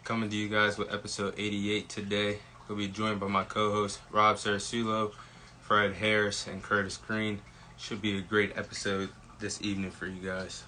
Coming to you guys with episode 88 today. We'll be joined by my co-hosts Rob Cerasuolo, Fred Harris, and Curtis Green. Should be a great episode this evening for you guys.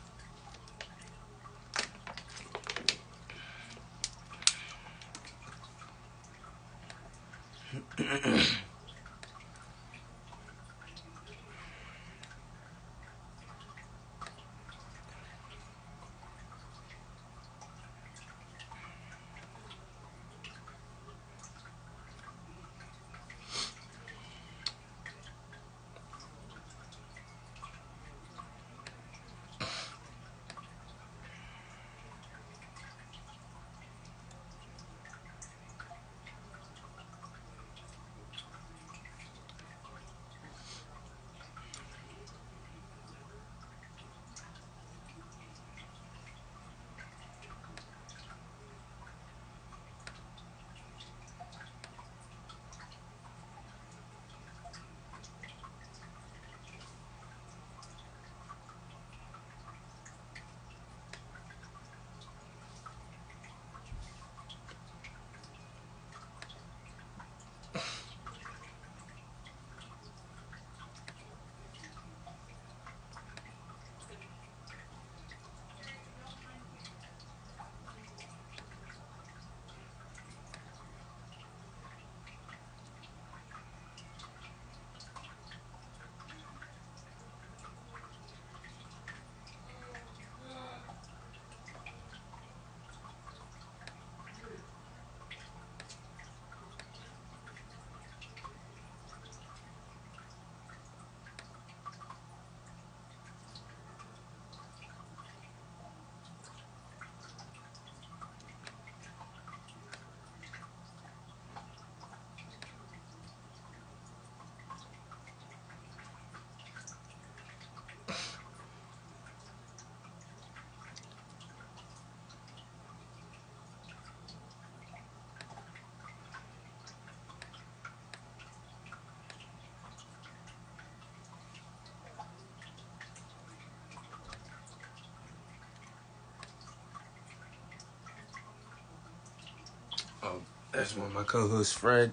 There's one of my co-hosts, Fred.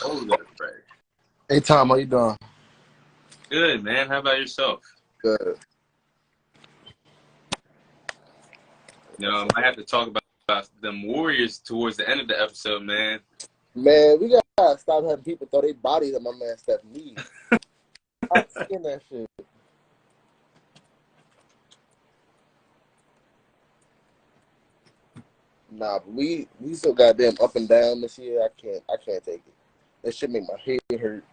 Oh, there, Fred. Hey Tom, how you doing? Good, man. How about yourself? Good. I have to talk about them Warriors towards the end of the episode, man. Man, we gotta stop having people throw their bodies at my man Steph Lee. I'm seeing that shit. Nah, but we so goddamn up and down this year. I can't take it. That shit make my head hurt.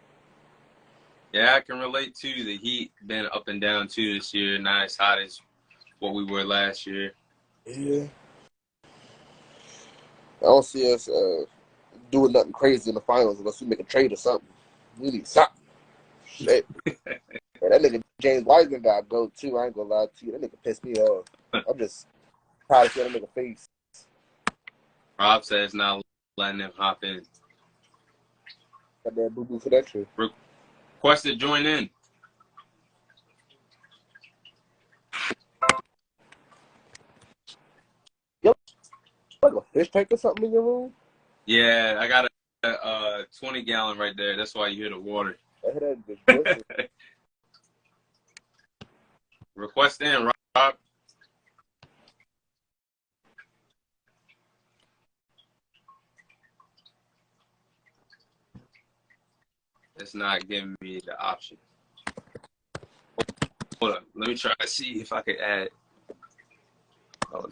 Yeah, I can relate to the Heat been up and down too this year, not as hot as what we were last year. Yeah. I don't see us doing nothing crazy in the finals unless we make a trade or something. We need something. Shit. Man, that nigga James Wiseman gotta go too. I ain't gonna lie to you. That nigga pissed me off. I'm just tired of seeing that nigga face. Rob says not letting them hop in. Got that boo-boo connection. Request to join in. Like a fish tank or something in your room? Yeah, I got a 20-gallon right there. That's why you hear the water. I hear that bitch. Request in, Rob. It's not giving me the option. Hold on. Let me try to see if I can add. Oh,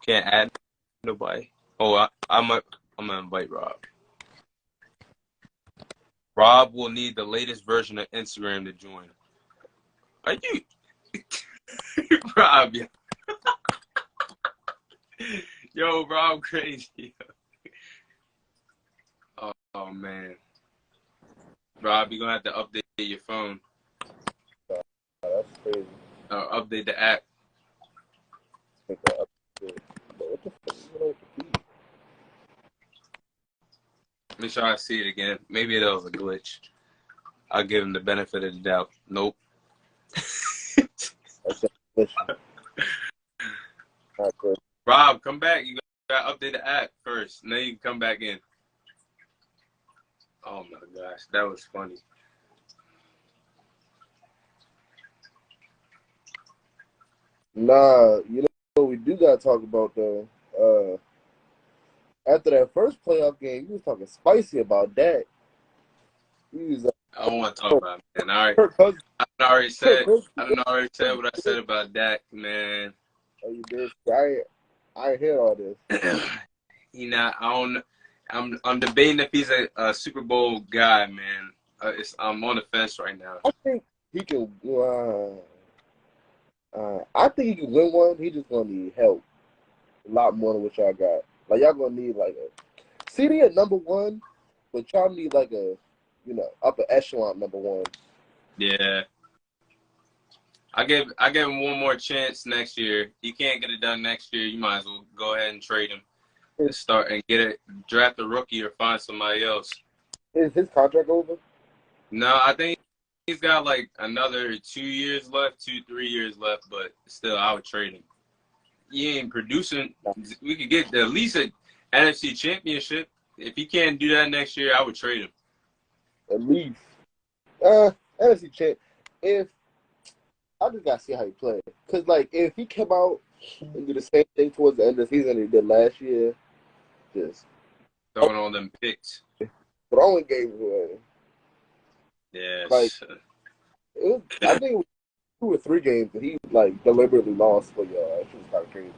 can't add nobody. Oh, I'm gonna invite Rob. Rob will need the latest version of Instagram to join. Are you, Rob? Yo, Rob, crazy. Oh man, Rob, you're gonna have to update your phone. That's crazy. Update the app. What the fuck is going on with the feed? Let me try to see it again. Maybe that was a glitch. I'll give him the benefit of the doubt. Nope. That's a glitch. Not good. Rob, come back. You gotta update the app first. Then you can come back in. Oh my gosh, that was funny. Nah, you know what we do gotta talk about though. After that first playoff game, you was talking spicy about that. You was I don't want to talk about it, man. All right. Kirk Cousins. I already said what I said about Dak, man. Oh, you did. I hear all this. You know, I'm debating if he's a Super Bowl guy, man. I'm on the fence right now. I think he can. I think he can win one. He just gonna need help a lot more than what y'all got. Like y'all gonna need like a CD at number one, but y'all need like a upper echelon number one. Yeah. I give him one more chance next year. He can't get it done next year. You might as well go ahead and trade him and start and draft a rookie or find somebody else. Is his contract over? No, I think he's got like another 2 years left, 3 years left, but still, I would trade him. He ain't producing. We could get at least an NFC championship. If he can't do that next year, I would trade him. At least. NFC champ. If I just gotta see how he plays, cause like if he come out and do the same thing towards the end of the season he did last year, just throwing all them picks, throwing games away. Yes. Like I think it was 2 or 3 games that he like deliberately lost for y'all. That shit was kind of crazy.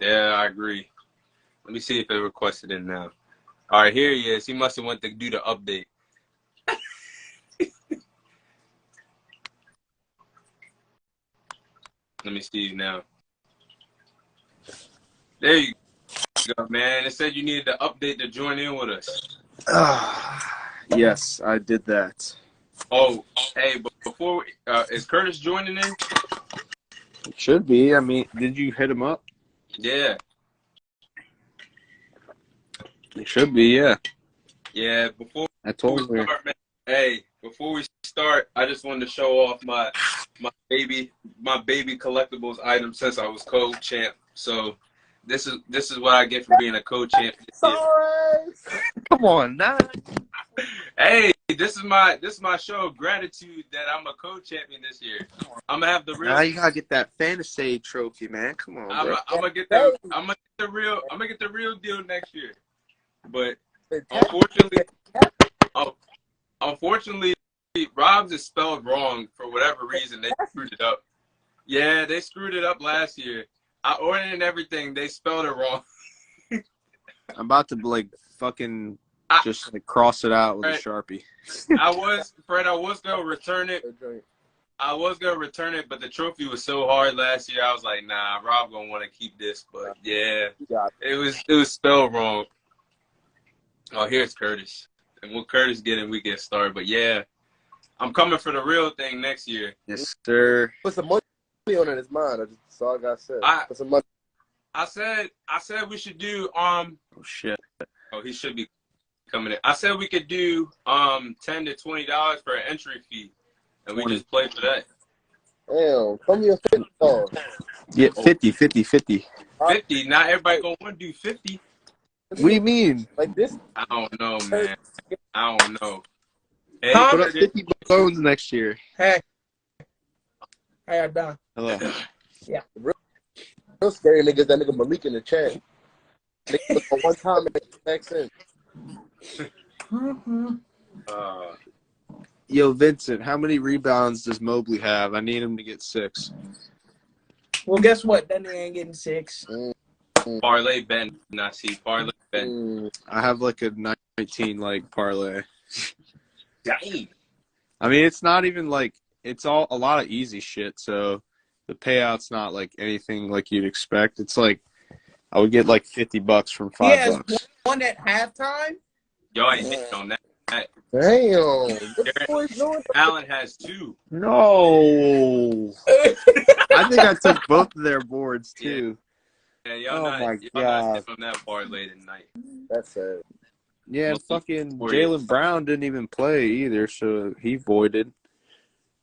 Yeah, I agree. Let me see if they requested it now. All right, here he is. He must have went to do the update. Let me see now. There you go, man. It said you needed to update to join in with us. Yes, I did that. Oh, hey, but before is Curtis joining in? It should be. I mean, did you hit him up? Yeah. It should be, yeah. Yeah, before I told we her. start, man, hey, before we start, I just wanted to show off my baby collectibles item since I was co-champ. So this is what I get for being a co-champ. Come on, now. Hey, this is my show of gratitude that I'm a co-champion this year. I'm gonna have the real. Now you gotta get that fantasy trophy, man. Come on, bro. I'm gonna get the real deal next year. But unfortunately, Rob's is spelled wrong for whatever reason. They screwed it up. Yeah, they screwed it up last year. I ordered and everything. They spelled it wrong. I'm about to fucking just cross it out with a Sharpie. I was gonna return it. But the trophy was so hard last year. I was like, nah, Rob gonna want to keep this. But yeah, it was spelled wrong. Oh, here's Curtis. And when Curtis get in, we get started. But yeah, I'm coming for the real thing next year. Yes, sir. Put some money on it. It's mine. That's all I got to say. Put some money. I said we should do Oh shit. Oh, he should be coming in. I said we could do $10 to $20 for an entry fee, and we just play for that. Damn, come here, $50. Yeah, 50. 50. Not everybody gonna want to do 50. What do you mean? Like this? I don't know, man. I don't know. Hey, Put up 50 balloons next year. Hey. How y'all doing? Hello. Yeah. Real scary niggas, that nigga Malik in the chat. Nigga, for one time, it makes back sense. Yo, Vincent, how many rebounds does Mobley have? I need him to get 6. Well, guess what? That nigga ain't getting 6. Parlay Ben, not see parlay Ben. I have like a 19 parlay. Dang. I mean, it's not even it's all a lot of easy shit. So the payout's not anything you'd expect. It's I would get $50 from $5. He has one at halftime. Y'all ain't hitting on that. Damn. What the boy doing? Allen has 2. No. I think I took both of their boards too. y'all Oh my not god. hitting on that parlay tonight. That's sad. Yeah, and Malik fucking Warriors. Jaylen Brown didn't even play either, so he voided.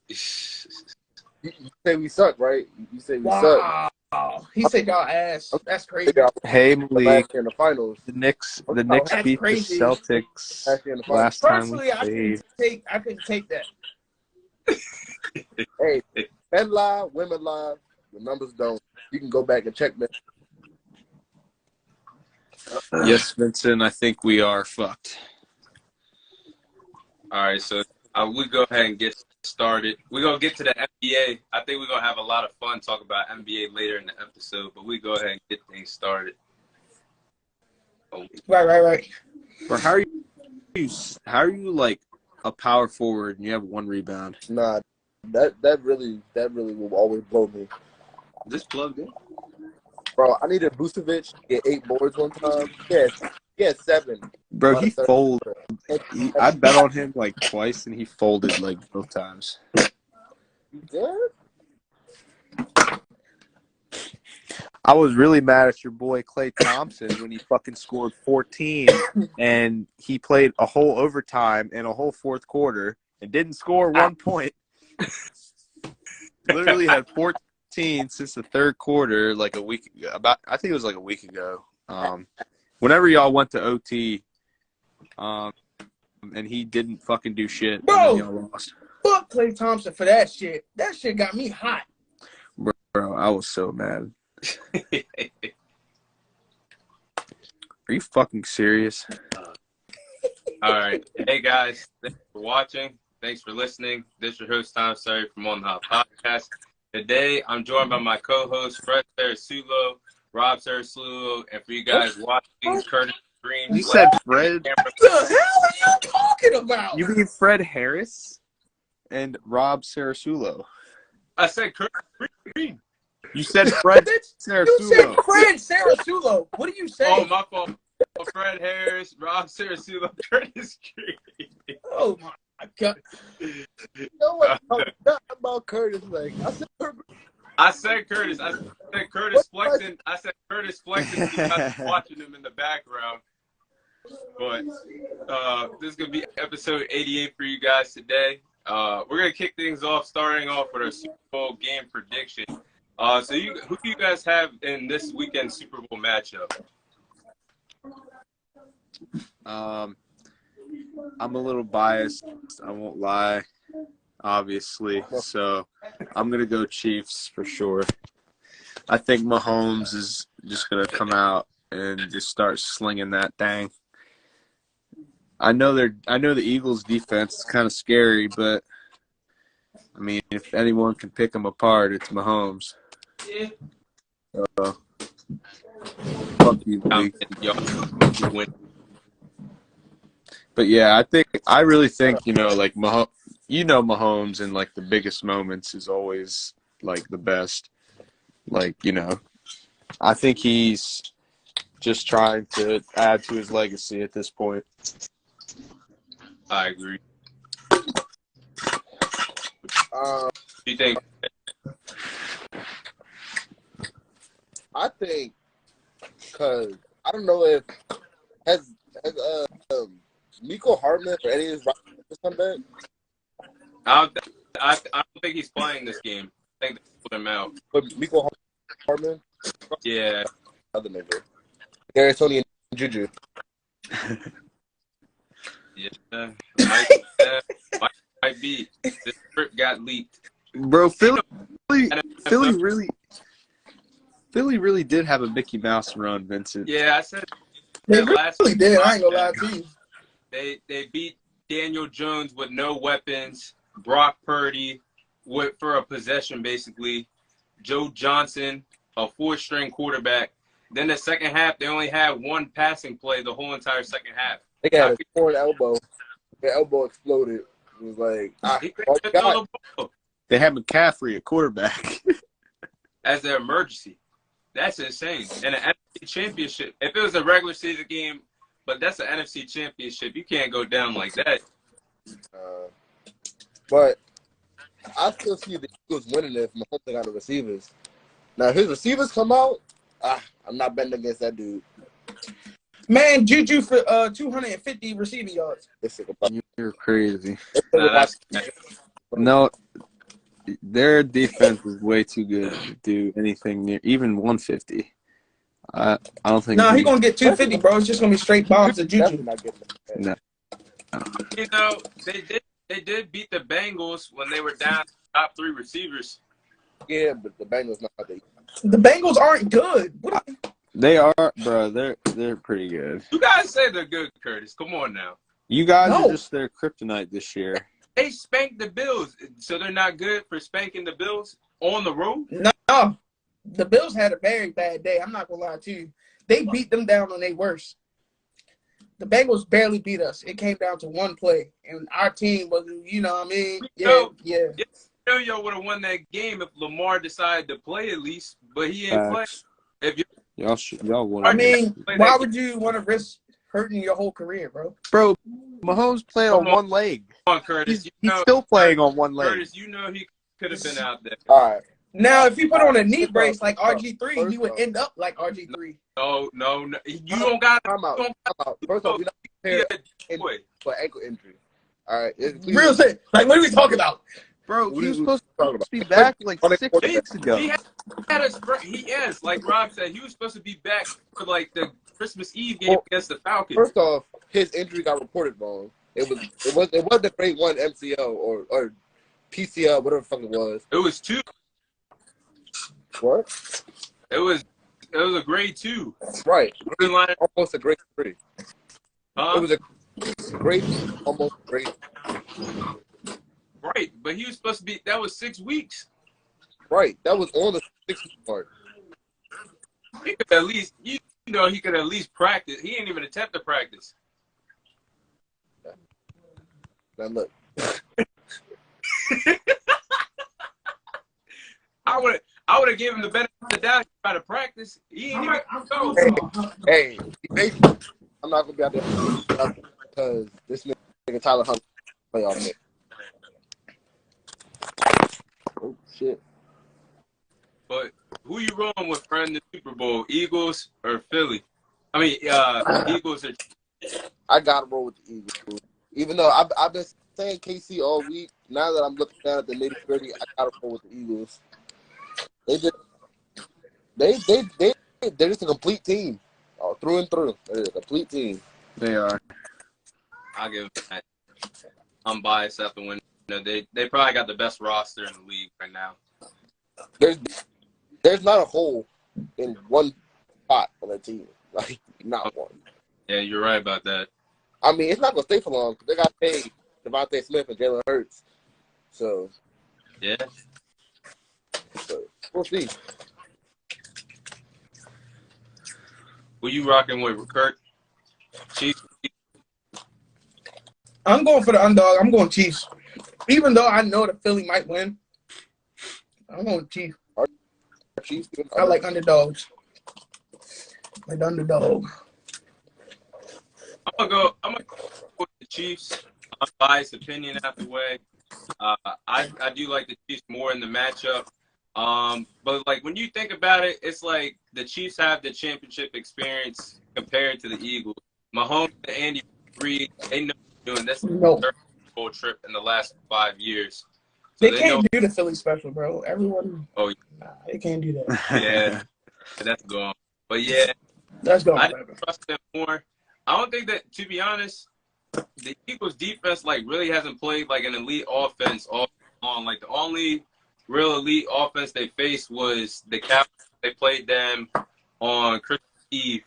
You say we suck, right? You say we suck. Wow. He said y'all ass. That's crazy. Hey Last Malik, year in the finals. the Knicks That's beat the crazy. Celtics Last year in the finals. last time we Personally, played. I couldn't take that. Hey, men lie, women lie. The numbers don't. You can go back and check that. Yes, Vincent, I think we are fucked. All right, so we go ahead and get started. We're going to get to the NBA. I think we're going to have a lot of fun talking about NBA later in the episode, but we go ahead and get things started. Oh. Right. Bro, how are you like a power forward and you have 1 rebound? Nah, that really will always blow me. Just plugged in. Bro, I needed Vucevic to get 8 boards one time. He had 7. Bro, he folded. I bet on him like twice and he folded like both times. Yeah. I was really mad at your boy Klay Thompson when he fucking scored 14 and he played a whole overtime and a whole fourth quarter and didn't score 1 point. Literally had 14 since the third quarter, like a week I think it was like a week ago. Whenever y'all went to OT, and he didn't fucking do shit. Bro, and then y'all lost. Fuck Klay Thompson for that shit. That shit got me hot. Bro, I was so mad. Are you fucking serious? All right. Hey, guys. Thanks for watching. Thanks for listening. This is your host, Tom Surrey from On the Hop Podcast. Today, I'm joined by my co-host, Fred Cerasuolo, Rob Cerasuolo, and for you guys watching, Curtis Green. You said Fred? What the hell are you talking about? You mean Fred Harris and Rob Cerasuolo? I said Curtis Green. You said Fred Cerasuolo. You said Fred Cerasuolo. What are you saying? Oh, my fault. Fred Harris, Rob Cerasuolo, Curtis Green. Oh, my God. You know what? Not about Curtis. Like I said Curtis. I said Curtis flexing. I said Curtis flexing because I'm watching him in the background. But this is going to be episode 88 for you guys today. We're going to kick things off, starting off with our Super Bowl game prediction. So who do you guys have in this weekend Super Bowl matchup? I'm a little biased. I won't lie, obviously. So I'm going to go Chiefs for sure. I think Mahomes is just going to come out and just start slinging that thing. I know the Eagles defense is kind of scary, but I mean, if anyone can pick them apart, it's Mahomes. Yeah. Fuck you, league. But yeah, I really think, like Mahomes in like the biggest moments is always like the best. Like, I think he's just trying to add to his legacy at this point. I agree. what Do you think? I think because I don't know if has Nico Hartman or any of his rivals come back. I don't think he's playing this game. I think they put him out. But Nico Hartman, Yeah. other nigga, Gary Tony and Juju. Yeah. Might be. This script got leaked. Bro, Philly really did have a Mickey Mouse run, Vincent. Yeah, I said They last really week. did. I ain't gonna lie to you. They beat Daniel Jones with no weapons. Brock Purdy for a possession, basically. Joe Johnson, a 4-string quarterback. Then the second half, they only had one passing play the whole entire second half. They got a torn elbow. The elbow exploded. It was like, They had McCaffrey at quarterback. as an emergency. That's insane. And an NFC championship. If it was a regular season game, but that's an NFC championship, you can't go down like that. But I still see the Eagles winning if Mahomes got the receivers. Now, if his receivers come out, I'm not betting against that dude. Man, Juju for 250 receiving yards. You're crazy. Nah, that's No, their defense is way too good to do anything near even 150. I don't think. No, he gonna get 250, bro. It's just gonna be straight bombs to Juju. Not getting that. No. you know they did beat the Bengals when they were down top 3 receivers. Yeah, but the Bengals not the. The Bengals aren't good. What They are, bro. They're pretty good. You guys say they're good, Curtis. Come on now. You guys No. are just their kryptonite this year. They spanked the Bills, so they're not good for spanking the Bills on the road. No, the Bills had a very bad day. I'm not gonna lie to you. They beat them down on their worst. The Bengals barely beat us. It came down to one play, and our team was, you know what I mean? Yeah. Y'all would have won that game if Lamar decided to play at least, but he ain't playing. Facts. If you, Y'all won. I mean, why would you want to risk hurting your whole career, bro? Bro, Mahomes played on Come on. one leg. come on, Curtis, He's still playing on one leg. Curtis, you know he could have been out there. All right. Now, if he put on a knee First brace off, like RG3, he first would off. end up like RG3. No. You don't got Time out. First off, you're not prepared for ankle injury. All right. Real shit. Like, what are we talking about? Bro, What he are was you supposed talking to about? be back like On a 6 quarterback. weeks ago. He had a spurt. He is, like Rob said, he was supposed to be back for like the Christmas Eve game against the Falcons. First off, his injury got reported wrong. It wasn't a grade 1 MCL or PCL, whatever the fuck it was. It was 2. What? It was a grade 2. Right. Green line. Almost a grade 3. Huh? It was a grade, almost grade. Right, but he was supposed to be. That was 6 weeks. Right. That was on the 6th part. He could at least, he could at least practice. He didn't even attempt to practice. Now look. I would have given him the benefit of the doubt to try to practice. He ain't even go. Hey, I'm not gonna be out there because this nigga Tyler Hunt playoff game. Oh shit. But who you rolling with, friend, in the Super Bowl? Eagles or Philly? I mean, Eagles or. I gotta roll with the Eagles. Even though I've been saying KC all week, now that I'm looking down at the nitty-gritty, I gotta roll with the Eagles. They're just a complete team, through and through. They're a complete team. They are. I'll give them that. I'm biased after winning. They probably got the best roster in the league right now. There's not a hole in one spot on the team. Like, not one. Yeah, you're right about that. I mean, it's not gonna stay for long because they got paid Devontae Smith and Jalen Hurts. So Yeah. we'll see. Who you rocking with, Kurt? Chiefs. I'm going for the underdog. I'm going Chiefs. Even though I know the Philly might win, I'm going Chiefs. Chiefs, I like underdogs. Like the underdog. I'm gonna go with the Chiefs. Unbiased opinion out the way. I do like the Chiefs more in the matchup. But like when you think about it, it's like the Chiefs have the championship experience compared to the Eagles. Mahomes and Andy Reid, they know what they're doing. That's No. their whole trip in the last 5 years. So They can't do the Philly special, bro. Everyone. Oh, nah, they can't do that. yeah, that's gone. But yeah, That's going. I trust them more. I don't think that, to be honest, the Eagles defense like really hasn't played like an elite offense all along. Like the only real elite offense they faced was the Cowboys. They played them on Christmas Eve,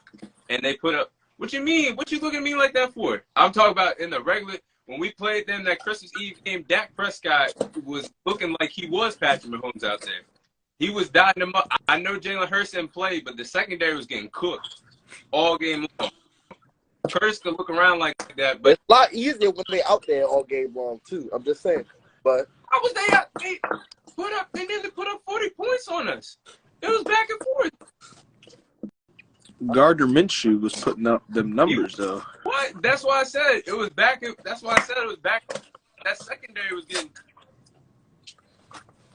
and they put up. What you mean? What you looking at me like that for? I'm talking about in the regular. When we played them that Christmas Eve game, Dak Prescott was looking like he was Patrick Mahomes out there. He was dotting them up. I know Jalen Hurts didn't play, but the secondary was getting cooked all game long. Curtis could look around like that, but it's a lot easier when they out there all game long too. I'm just saying. But how was they out? They didn't put up 40 points on us. It was back and forth. Gardner Minshew was putting up them numbers though. What? That's why I said it was back. That's why I said it was back. That secondary was getting.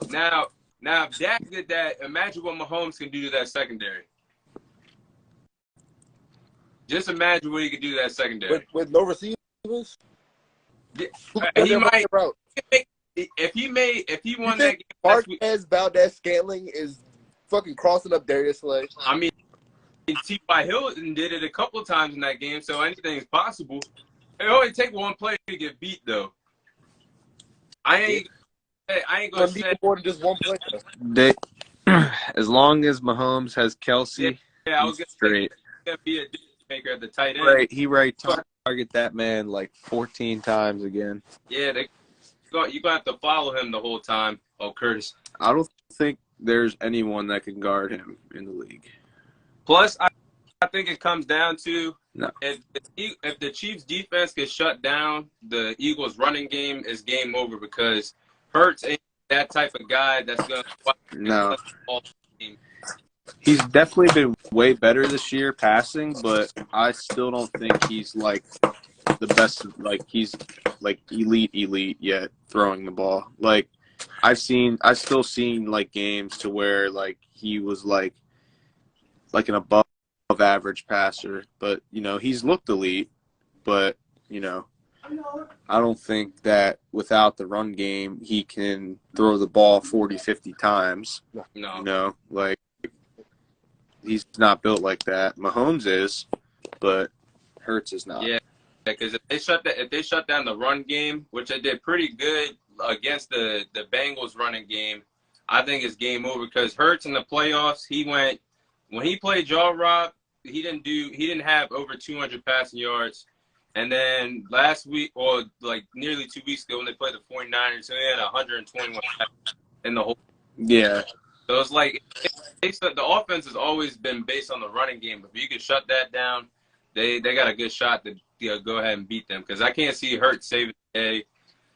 Now if Dak did that, imagine what Mahomes can do to that secondary. Just imagine what he could do that secondary. With no receivers? Yeah, he might. If he won that game, Marquez Valdez-Scantling is fucking crossing up Darius Slay. I mean, T.Y. Hilton did it a couple of times in that game, so anything is possible. It only take one play to get beat, though. I ain't gonna say more than just one play. As long as Mahomes has Kelsey, I was gonna straight. Gonna be a difference maker at the tight end. Right, he target that man like 14 times again. Yeah, you got to follow him the whole time. Oh, Curtis. I don't think there's anyone that can guard him in the league. Plus, I think it comes down to no. If the Chiefs' defense gets shut down, the Eagles' running game is game over because Hurts ain't that type of guy that's going to no. He's definitely been way better this year passing, but I still don't think he's like the best. Like he's like elite yet throwing the ball. Like I've still seen like games to where like he was like an above average passer, but you know he's looked elite. But you know I don't think that without the run game he can throw the ball 40-50 times. No, you know like. He's not built like that. Mahomes is, but Hurts is not. Yeah, because if they shut down the run game, which they did pretty good against the Bengals running game, I think it's game over. Because Hurts in the playoffs, when he played Jaw Rob, he didn't have over 200 passing yards. And then last week, or like nearly 2 weeks ago, when they played the 49ers, so they had 121 in the whole. Yeah. So it's like the offense has always been based on the running game. But if you can shut that down, they got a good shot to go ahead and beat them. Because I can't see Hurts saving the day.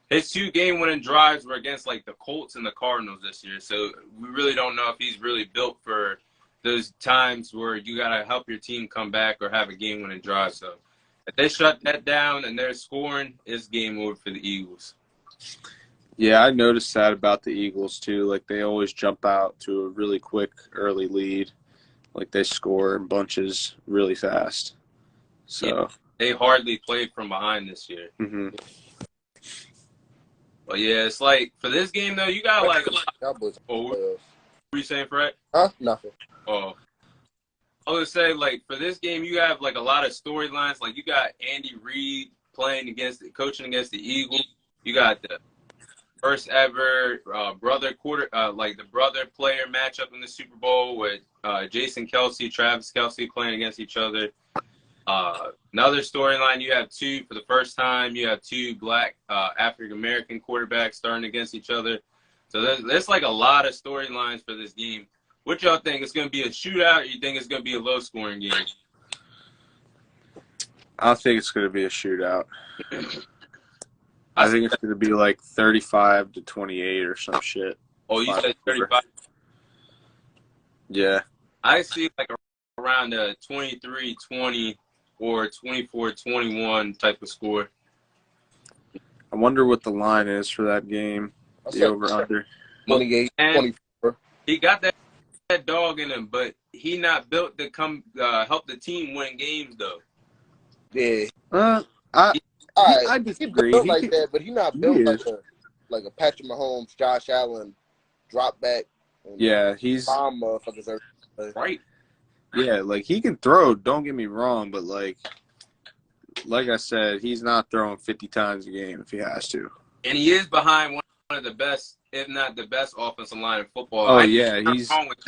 His 2 game-winning drives were against like the Colts and the Cardinals this year. So we really don't know if he's really built for those times where you got to help your team come back or have a game-winning drive. So if they shut that down and they're scoring, it's game over for the Eagles. Yeah, I noticed that about the Eagles, too. Like, they always jump out to a really quick early lead. Like, they score in bunches really fast. So yeah, they hardly played from behind this year. Mm-hmm. But, yeah, it's like, for this game, though, you got, like, what were you saying, Fred? Huh? Nothing. Oh. I would say, like, for this game, you have, like, a lot of storylines. Like, you got Andy Reid coaching against the Eagles. You got the first ever brother player matchup in the Super Bowl with Jason Kelsey, Travis Kelsey playing against each other. Another storyline, you have for the first time, you have 2 black African-American quarterbacks starting against each other. So there's like a lot of storylines for this game. What y'all think? It's going to be a shootout, or you think it's going to be a low-scoring game? I think it's going to be a shootout. I think it's going to be like 35-28 or some shit. Oh, you said 35? Yeah. I see like around a 23-20 or 24-21 type of score. I wonder what the line is for that game. The over-under. 28-24. He got that dog in him, but he not built to come help the team win games, though. Yeah. I disagree. He's built like that, but he's not built like a Patrick Mahomes, Josh Allen, drop back. Yeah, he's bomb motherfuckers. Right. Yeah, like he can throw. Don't get me wrong, but like I said, he's not throwing 50 times a game if he has to. And he is behind one of the best, if not the best, offensive line in football. Oh yeah,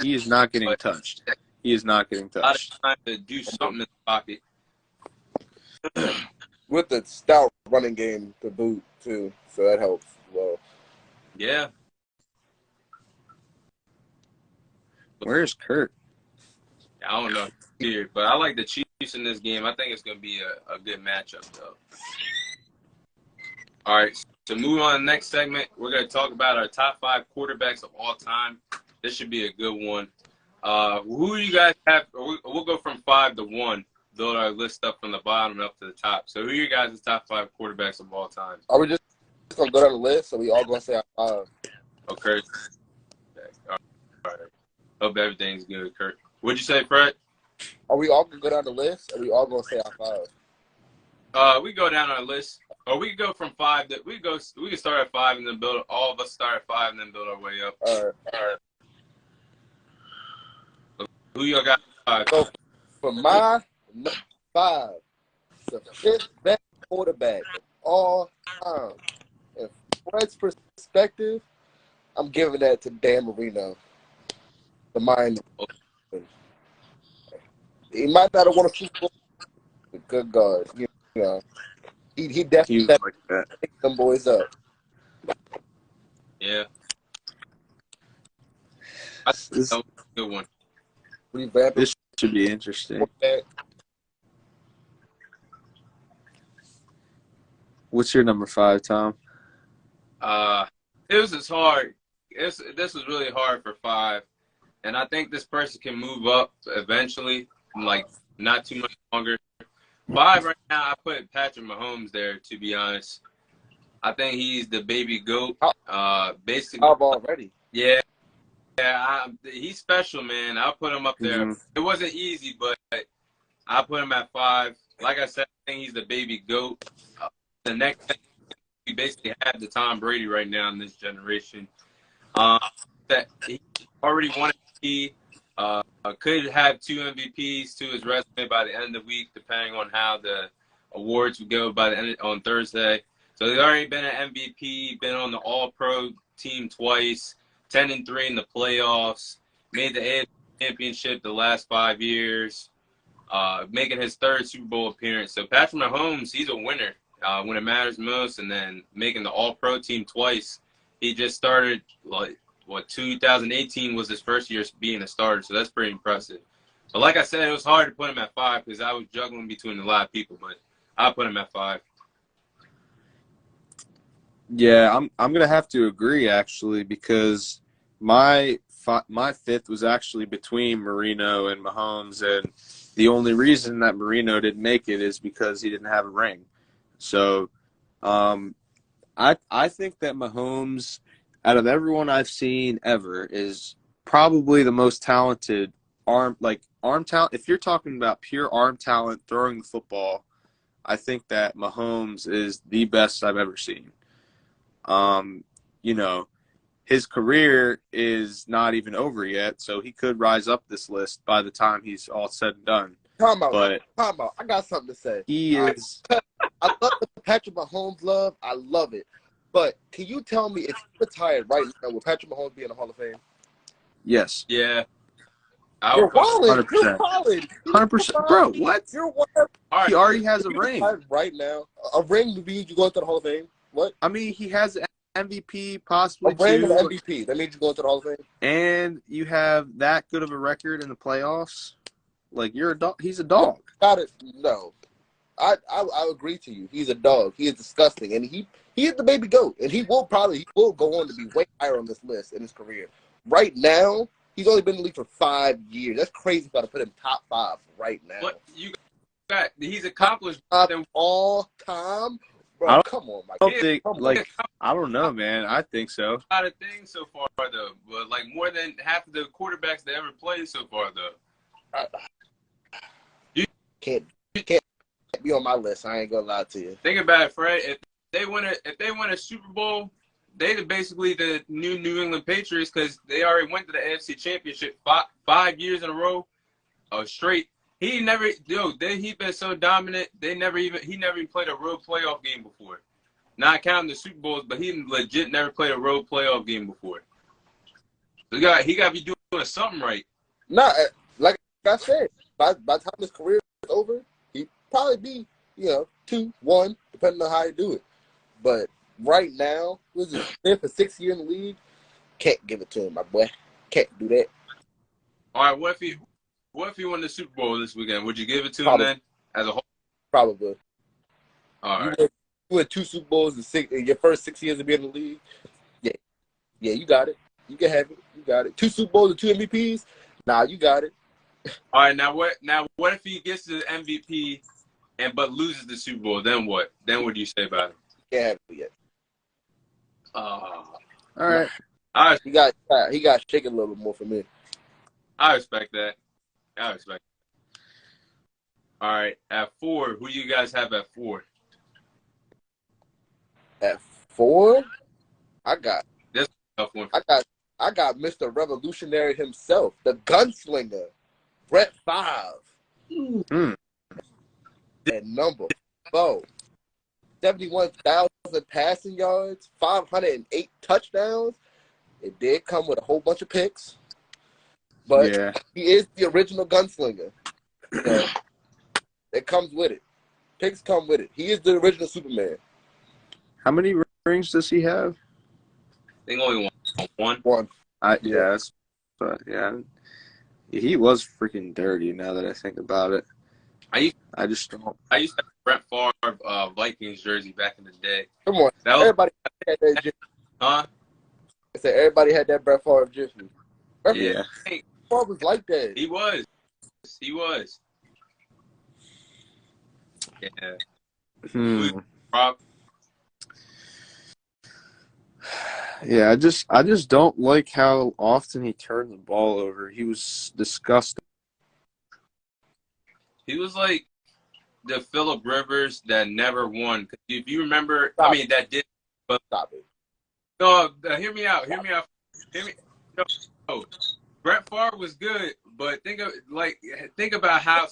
he is not getting touched. He is not getting touched. A lot of time to do something in the pocket. With the stout running game to boot, too. So that helps well. Yeah. Where's Kurt? I don't know here, but I like the Chiefs in this game. I think it's going to be a good matchup, though. All right, so moving on to the next segment, we're going to talk about our top 5 quarterbacks of all time. This should be a good one. Who do you guys have? We'll go from 5 to 1. Build our list up from the bottom up to the top. So who are your guys' top 5 quarterbacks of all time? Are we just going to go down the list, so we all going to say our 5? Okay. All right. Hope everything's good, Kurt. What'd you say, Fred? Are we all gonna go down the list? Or are we all gonna say our five? We go down our list, or we can go from five. We can start at five and then build. All of us start at five and then build our way up. All right. Who y'all got? So for my number 5, the 5th best quarterback of all time. In Fred's perspective, I'm giving that to Dan Marino, the Miami. He might not have won a Super Bowl, but good God, you know, he definitely like that. picked them boys up. Yeah, that's a good one. This should be interesting. What's your number 5, Tom? It was just hard. This was really hard for 5, and I think this person can move up eventually, like not too much longer. 5 right now, I put Patrick Mahomes there. To be honest, I think he's the baby GOAT. Basically, already. Yeah, he's special, man. I'll put him up there. Mm-hmm. It wasn't easy, but I put him at 5. Like I said, I think he's the baby GOAT. The next thing, we basically have the Tom Brady right now in this generation. That he already won MVP. Could have 2 MVPs to his resume by the end of the week, depending on how the awards would go by the end on Thursday. So he's already been an MVP, been on the All-Pro team twice, 10-3 in the playoffs, made the AFC Championship the last 5 years, making his 3rd Super Bowl appearance. So Patrick Mahomes, he's a winner when it matters most, and then making the All-Pro team twice. He just started, 2018 was his first year being a starter, so that's pretty impressive. But like I said, it was hard to put him at 5 because I was juggling between a lot of people, but I put him at 5. Yeah, I'm gonna have to agree actually, because my 5th was actually between Marino and Mahomes, and the only reason that Marino didn't make it is because he didn't have a ring. So, I think that Mahomes, out of everyone I've seen ever, is probably the most talented arm talent. If you're talking about pure arm talent throwing the football, I think that Mahomes is the best I've ever seen. His career is not even over yet, so he could rise up this list by the time he's all said and done. Time out. I got something to say. He is. I love the Patrick Mahomes love. I love it. But can you tell me if you retired right now, would Patrick Mahomes be in the Hall of Fame? Yes. Yeah. You're wildin'. 100%. You're wildin'. 100%. Bro, what? You're wild. He already has a ring. Right now. A ring would mean you go into the Hall of Fame? What? I mean, he has an MVP, possibly a ring 2. and an MVP. That means you go into the Hall of Fame? And you have that good of a record in the playoffs. Like, you're a dog. He's a dog. Got it. No. I agree to you. He's a dog. He is disgusting. And he is the baby GOAT. And he will go on to be way higher on this list in his career. Right now, he's only been in the league for 5 years. That's crazy to put him top 5 right now. What you got? He's accomplished all time. Bro, come on, Mike. I don't know, man. I think so. A lot of things so far, though. But, more than half of the quarterbacks that ever played so far, though. You can't be on my list. I ain't gonna lie to you. Think about it, Fred. If they win a Super Bowl, they're basically the New England Patriots because they already went to the AFC Championship 5 years in a row, straight. He's been so dominant. He never even played a road playoff game before. Not counting the Super Bowls, but he legit never played a road playoff game before. So he got to be doing something right. Nah, like I said, by the time his career is over, he'd probably be 2-1, depending on how you do it. But right now, this is his 5th or 6th year in the league. Can't give it to him, my boy. Can't do that. All right, what if he won the Super Bowl this weekend? Would you give it to him then, as a whole? Probably. All right. You win 2 Super Bowls in your first 6 years of being in the league. Yeah, you got it. You can have it. You got it. 2 Super Bowls and 2 MVPs. Nah, you got it. All right, now what if he gets to the MVP but loses the Super Bowl? Then what? Then what do you say about it? Can't have it yet. All right. He got shaken a little bit more for me. I respect that. All right, at 4, who you guys have at 4? At 4, I got This is a tough one. I got Mr. Revolutionary himself, the gunslinger, Brett Favre. Hmm. At number 4, 71,000 passing yards, 508 touchdowns. It did come with a whole bunch of picks, but Yeah. he is the original gunslinger. So it comes with it. Picks come with it. He is the original Superman. How many rings does he have? I think only one. One. Yeah. But yeah, he was freaking dirty. Now that I think about it, I just don't. I used to have Brett Favre Vikings jersey back in the day. Come on, That was, everybody had that jersey. huh? I said everybody had that Brett Favre jersey. Yeah. Favre was like that. He was. Yeah. Rob? Yeah, I just don't like how often he turned the ball over. He was disgusting. He was like the Phillip Rivers that never won. If you remember, Stop that did. But Stop it. no, hear me out. No, Brett Favre was good, but think about how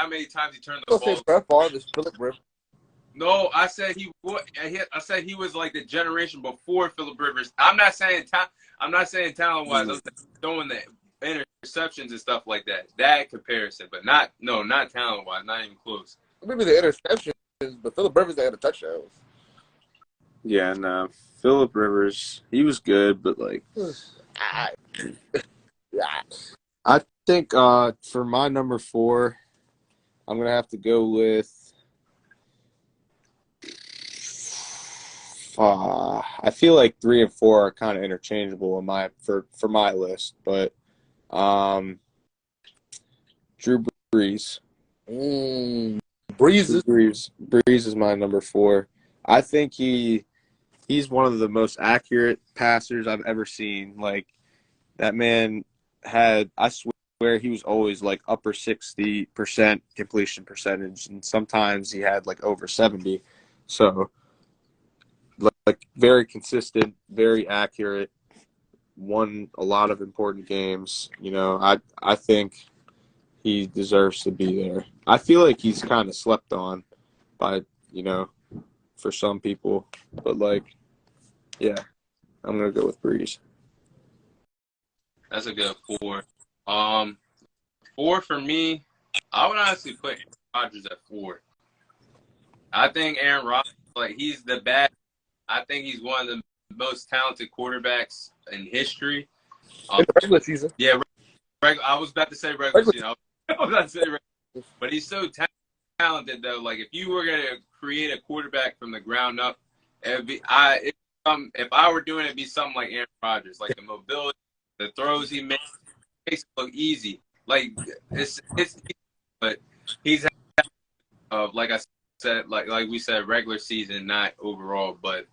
many times he turned the You gonna ball. say Brett Favre is Phillip Rivers? No, I said he would. I said he was like the generation before Phillip Rivers. I'm not saying talent wise. I'm throwing the interceptions and stuff like that. That comparison, but not talent wise. Not even close. Maybe the interceptions, but Phillip Rivers had the touchdowns. Yeah, no. Phillip Rivers, he was good, but like I think for my number 4, I'm gonna have to go with I feel like 3 and 4 are kind of interchangeable in for my list, but Drew Brees. Breeze. Brees is my number 4. I think he's one of the most accurate passers I've ever seen. Like, that man I swear he was always like upper 60% completion percentage, and sometimes he had like over 70. So, like, very consistent, very accurate, won a lot of important games. I think he deserves to be there. I feel like he's kind of slept on by, for some people. But, like, yeah, I'm going to go with Breeze. That's a good 4. 4 for me, I would honestly put Aaron Rodgers at 4. I think Aaron Rodgers, like, he's the best. I think he's one of the most talented quarterbacks in history. In the regular season. Yeah, I was about to say regular season. I was about to say regular. But he's so talented, though. Like, if you were going to create a quarterback from the ground up, if I were doing it, it'd be something like Aaron Rodgers. Like, the mobility, the throws he makes it look easy. Like, it's but he's like I said, like we said, regular season, not overall. But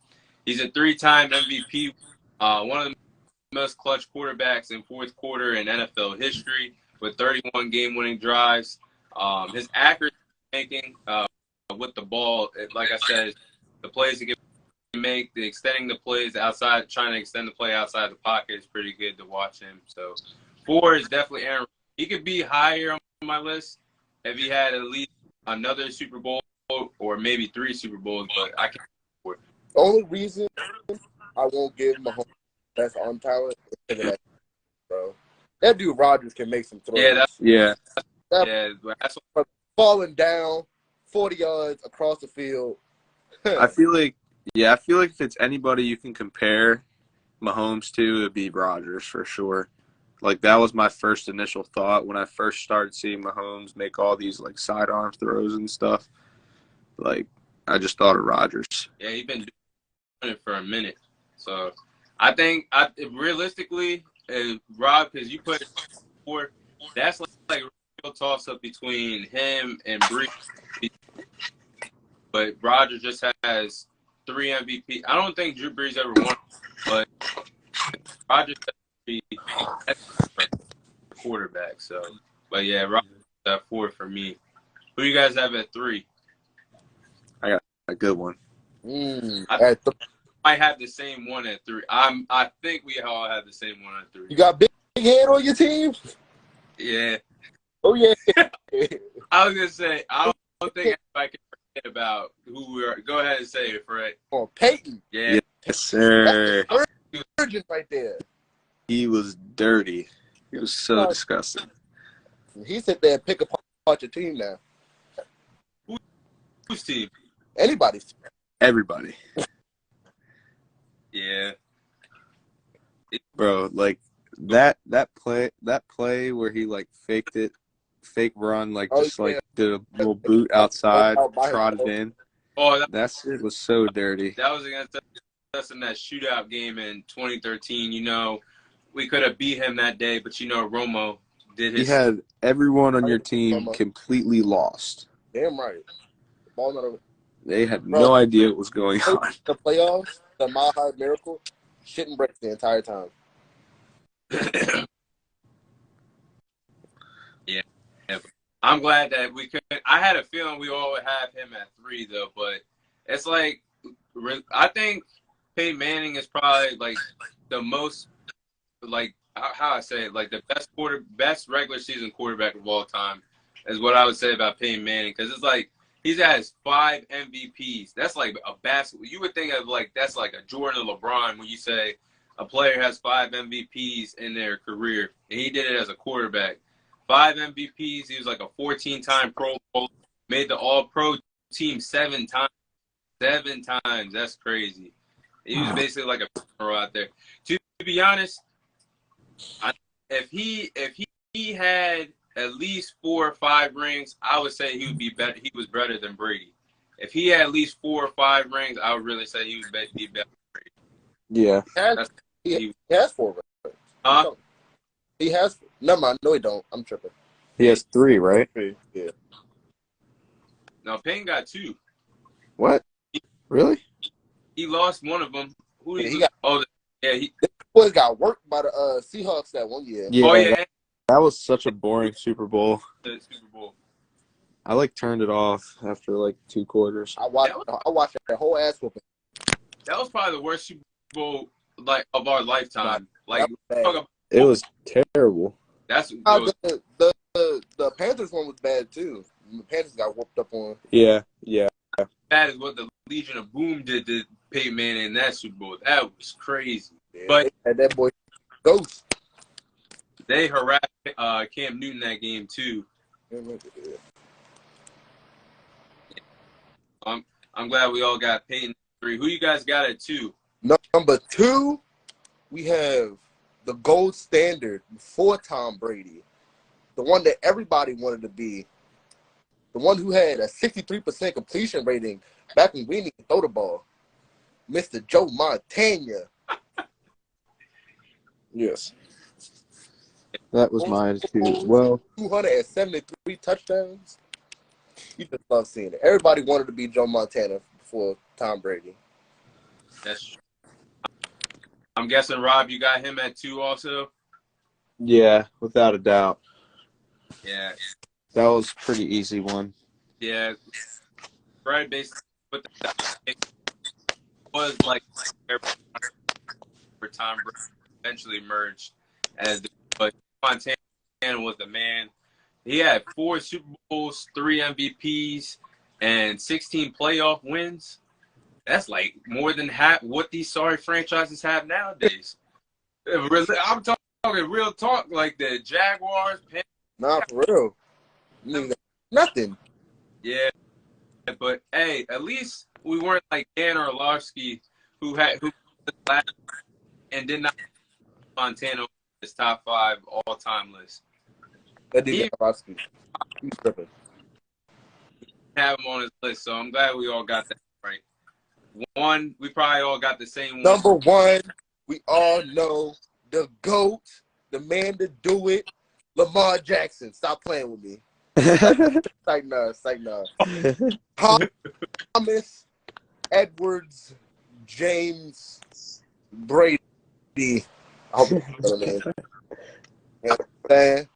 he's a 3-time MVP, one of the most clutch quarterbacks in fourth quarter in NFL history with 31 game-winning drives. His accuracy making with the ball, like I said, the plays he can make, the extending the plays outside, trying to extend the play outside the pocket is pretty good to watch him. So 4 is definitely Aaron. He could be higher on my list if he had at least another Super Bowl or maybe 3 Super Bowls, but I can't. The only reason I won't give Mahomes best arm talent is because of that, bro. That dude Rodgers can make some throws. That's falling down 40 yards across the field. I feel like if it's anybody you can compare Mahomes to, it'd be Rodgers for sure. Like, that was my first initial thought when I first started seeing Mahomes make all these, like, sidearm throws and stuff. Like, I just thought of Rodgers. Yeah, he's been doing it for a minute. So I think realistically, Rob, because you put it 4, that's like a real toss-up between him and Brees. But Rodgers just has 3 MVP. I don't think Drew Brees ever won, but Rodgers has 3 quarterback. So, but yeah, Rodgers at 4 for me. Who you guys have at 3? I got a good one. I might have the same one at 3. I think we all have the same one at 3. You got Big Head on your team? Yeah. Oh, yeah. I was going to say, I don't think I can forget about who we are. Go ahead and say it, Fred. Oh, Peyton. Yeah. Yes, sir. That's the virgin right there. He was dirty. He was so disgusting. He sit there and pick apart your team now. Whose team? Anybody's. Everybody. Yeah. Bro, like that play where he like fake run, like like did a little boot outside, trotted in. Oh, that shit was so dirty. That was against us in that shootout game in 2013. You know, we could have beat him that day, but you know, Romo did his. He had everyone on your team completely lost. Damn right. Ball not over. They had no idea what was going on. The playoffs, the Mile High Miracle, shit and bricks the entire time. Yeah. I'm glad that we could. I had a feeling we all would have him at 3 though, but it's like I think Peyton Manning is probably like the most like how I say it, like the best regular season quarterback of all time is what I would say about Peyton Manning, because it's like he's has 5 MVPs. That's like a basketball. You would think of like that's like a Jordan or LeBron when you say a player has 5 MVPs in their career, and he did it as a quarterback. 5 MVPs. He was like a 14-time Pro Bowl. Made the All-Pro team 7 times. 7 times. That's crazy. He was basically like a pro out there. To be honest, if he had at least 4 or 5 rings, I would say he would be better. He was better than Brady. If he had at least 4 or 5 rings, I would really say he would be better than Brady. Yeah. He has 4 rings. Huh? He has. Never mind. No, he don't. I'm tripping. He has 3, right? Yeah. No, Payne got 2. What? Really? He lost one of them. Who did he got? Oh, yeah. He boys got worked by the Seahawks that one year. Yeah. Oh yeah. That was such a boring Super Bowl. The Super Bowl. I like turned it off after like 2 quarters. I watched that whole ass whooping. That was probably the worst Super Bowl like of our lifetime. Like it was terrible. That's the Panthers one was bad too. The Panthers got whooped up on. Yeah. That is what the Legion of Boom did to Peyton Manning in that Super Bowl. That was crazy. Yeah, but that boy ghost. They harassed Cam Newton that game too. I'm glad we all got Peyton 3. Who you guys got at 2? Number 2, we have the gold standard before Tom Brady, the one that everybody wanted to be, the one who had a 63% completion rating back when we didn't even throw the ball, Mr. Joe Montana. Yes. That was mine too as well. 273 touchdowns. You just love seeing it. Everybody wanted to be Joe Montana before Tom Brady. That's true. I'm guessing, Rob, you got him at 2 also? Yeah, without a doubt. Yeah. That was a pretty easy one. Yeah. Fred basically put the was like for Tom Brady eventually emerged as but Montana was the man. He had 4 Super Bowls, 3 MVPs, and 16 playoff wins. That's like more than half what these sorry franchises have nowadays. I'm talking real talk, like the Jaguars. Nah, for real. I mean, nothing. Yeah, but hey, at least we weren't like Dan Orlovsky, who and did not Montana on his top 5 all-time list. That did Orlovsky. He's tripping. Have him on his list, so I'm glad we all got that right. 1, we probably all got the same one. Number 1, we all know the GOAT, the man to do it, Lamar Jackson. Stop playing with me. Psych nah. Thomas Edwards James Brady. I hope you know what I'm saying.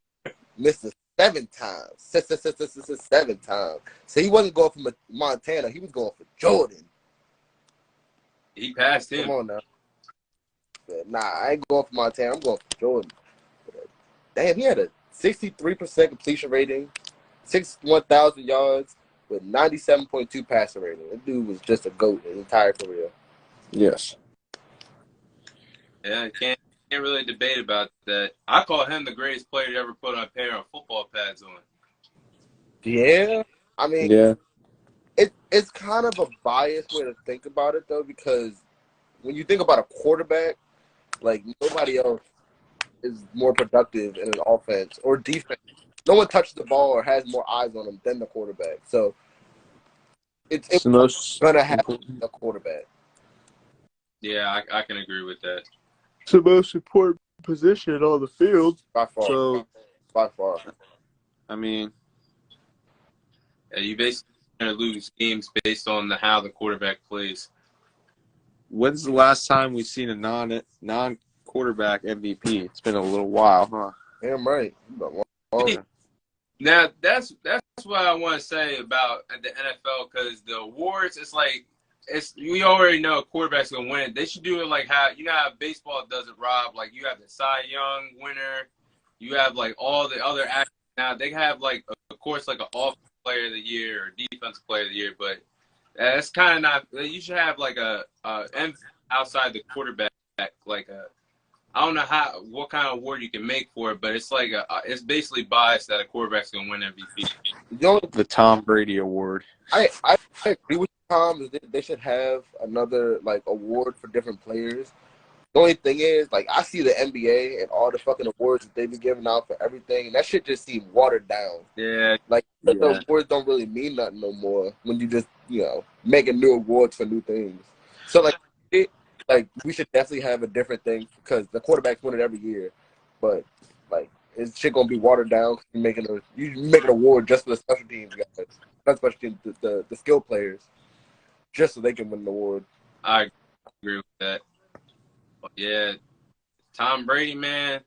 Mr. 7 times. 7 times. So he wasn't going for Montana. He was going for Jordan. He passed him. Come on now. Nah, I ain't going for Montana. I'm going for Jordan. Damn, he had a 63% completion rating, 61,000 yards with 97.2 passer rating. That dude was just a GOAT his entire career. Yes. Yeah, can't really debate about that. I call him the greatest player to ever put a pair of football pads on. Yeah, I mean, Yeah. It's kind of a biased way to think about it, though, because when you think about a quarterback, like, nobody else is more productive in an offense or defense. No one touches the ball or has more eyes on them than the quarterback. So it's the most going to have important. a quarterback. Yeah, I can agree with that. It's the most important position on the field. By far. So, By far. I mean, Yeah, you basically going to lose games based on how the quarterback plays. when's the last time we've seen a non-quarterback MVP? It's been a little while, huh? Damn right. Longer. Now, that's what I want to say about the NFL, because the awards, we already know quarterback's going to win. They should do it like how baseball does it, Rob. Like, you have the Cy Young winner. You have, like, all the other actors. Now, they have, like, of course, like an offensive player of the year or defensive player of the year, but that's kind of not – you should have, like, a outside the quarterback, like a – I don't know what kind of award you can make for it, but it's like it's basically biased that a quarterback's gonna win MVP. The Tom Brady Award. I agree with you, Tom. They should have another like award for different players. The only thing is, like, I see the NBA and all the fucking awards that they be giving out for everything, and that shit just seems watered down. Yeah, like the awards don't really mean nothing no more when you just making new awards for new things. So like we should definitely have a different thing because the quarterbacks win it every year, but like it's shit gonna be watered down. You make an award just for the special teams guys, not special teams, the skill players, just so they can win an award. I agree with that. But yeah, Tom Brady, man,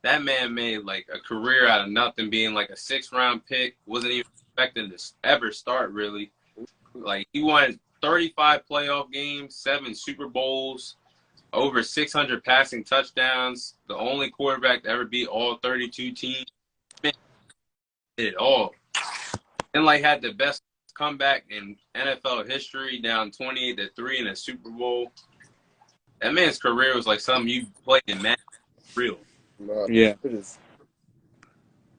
that man made like a career out of nothing, being like a 6th-round pick. Wasn't even expecting to ever start really. Like, he won 35 playoff games, 7 Super Bowls, over 600 passing touchdowns, the only quarterback to ever beat all 32 teams. Man, did it all. And, like, had the best comeback in NFL history, down 28-3 in a Super Bowl. That man's career was like something you played in Madden. Real. Yeah. It is.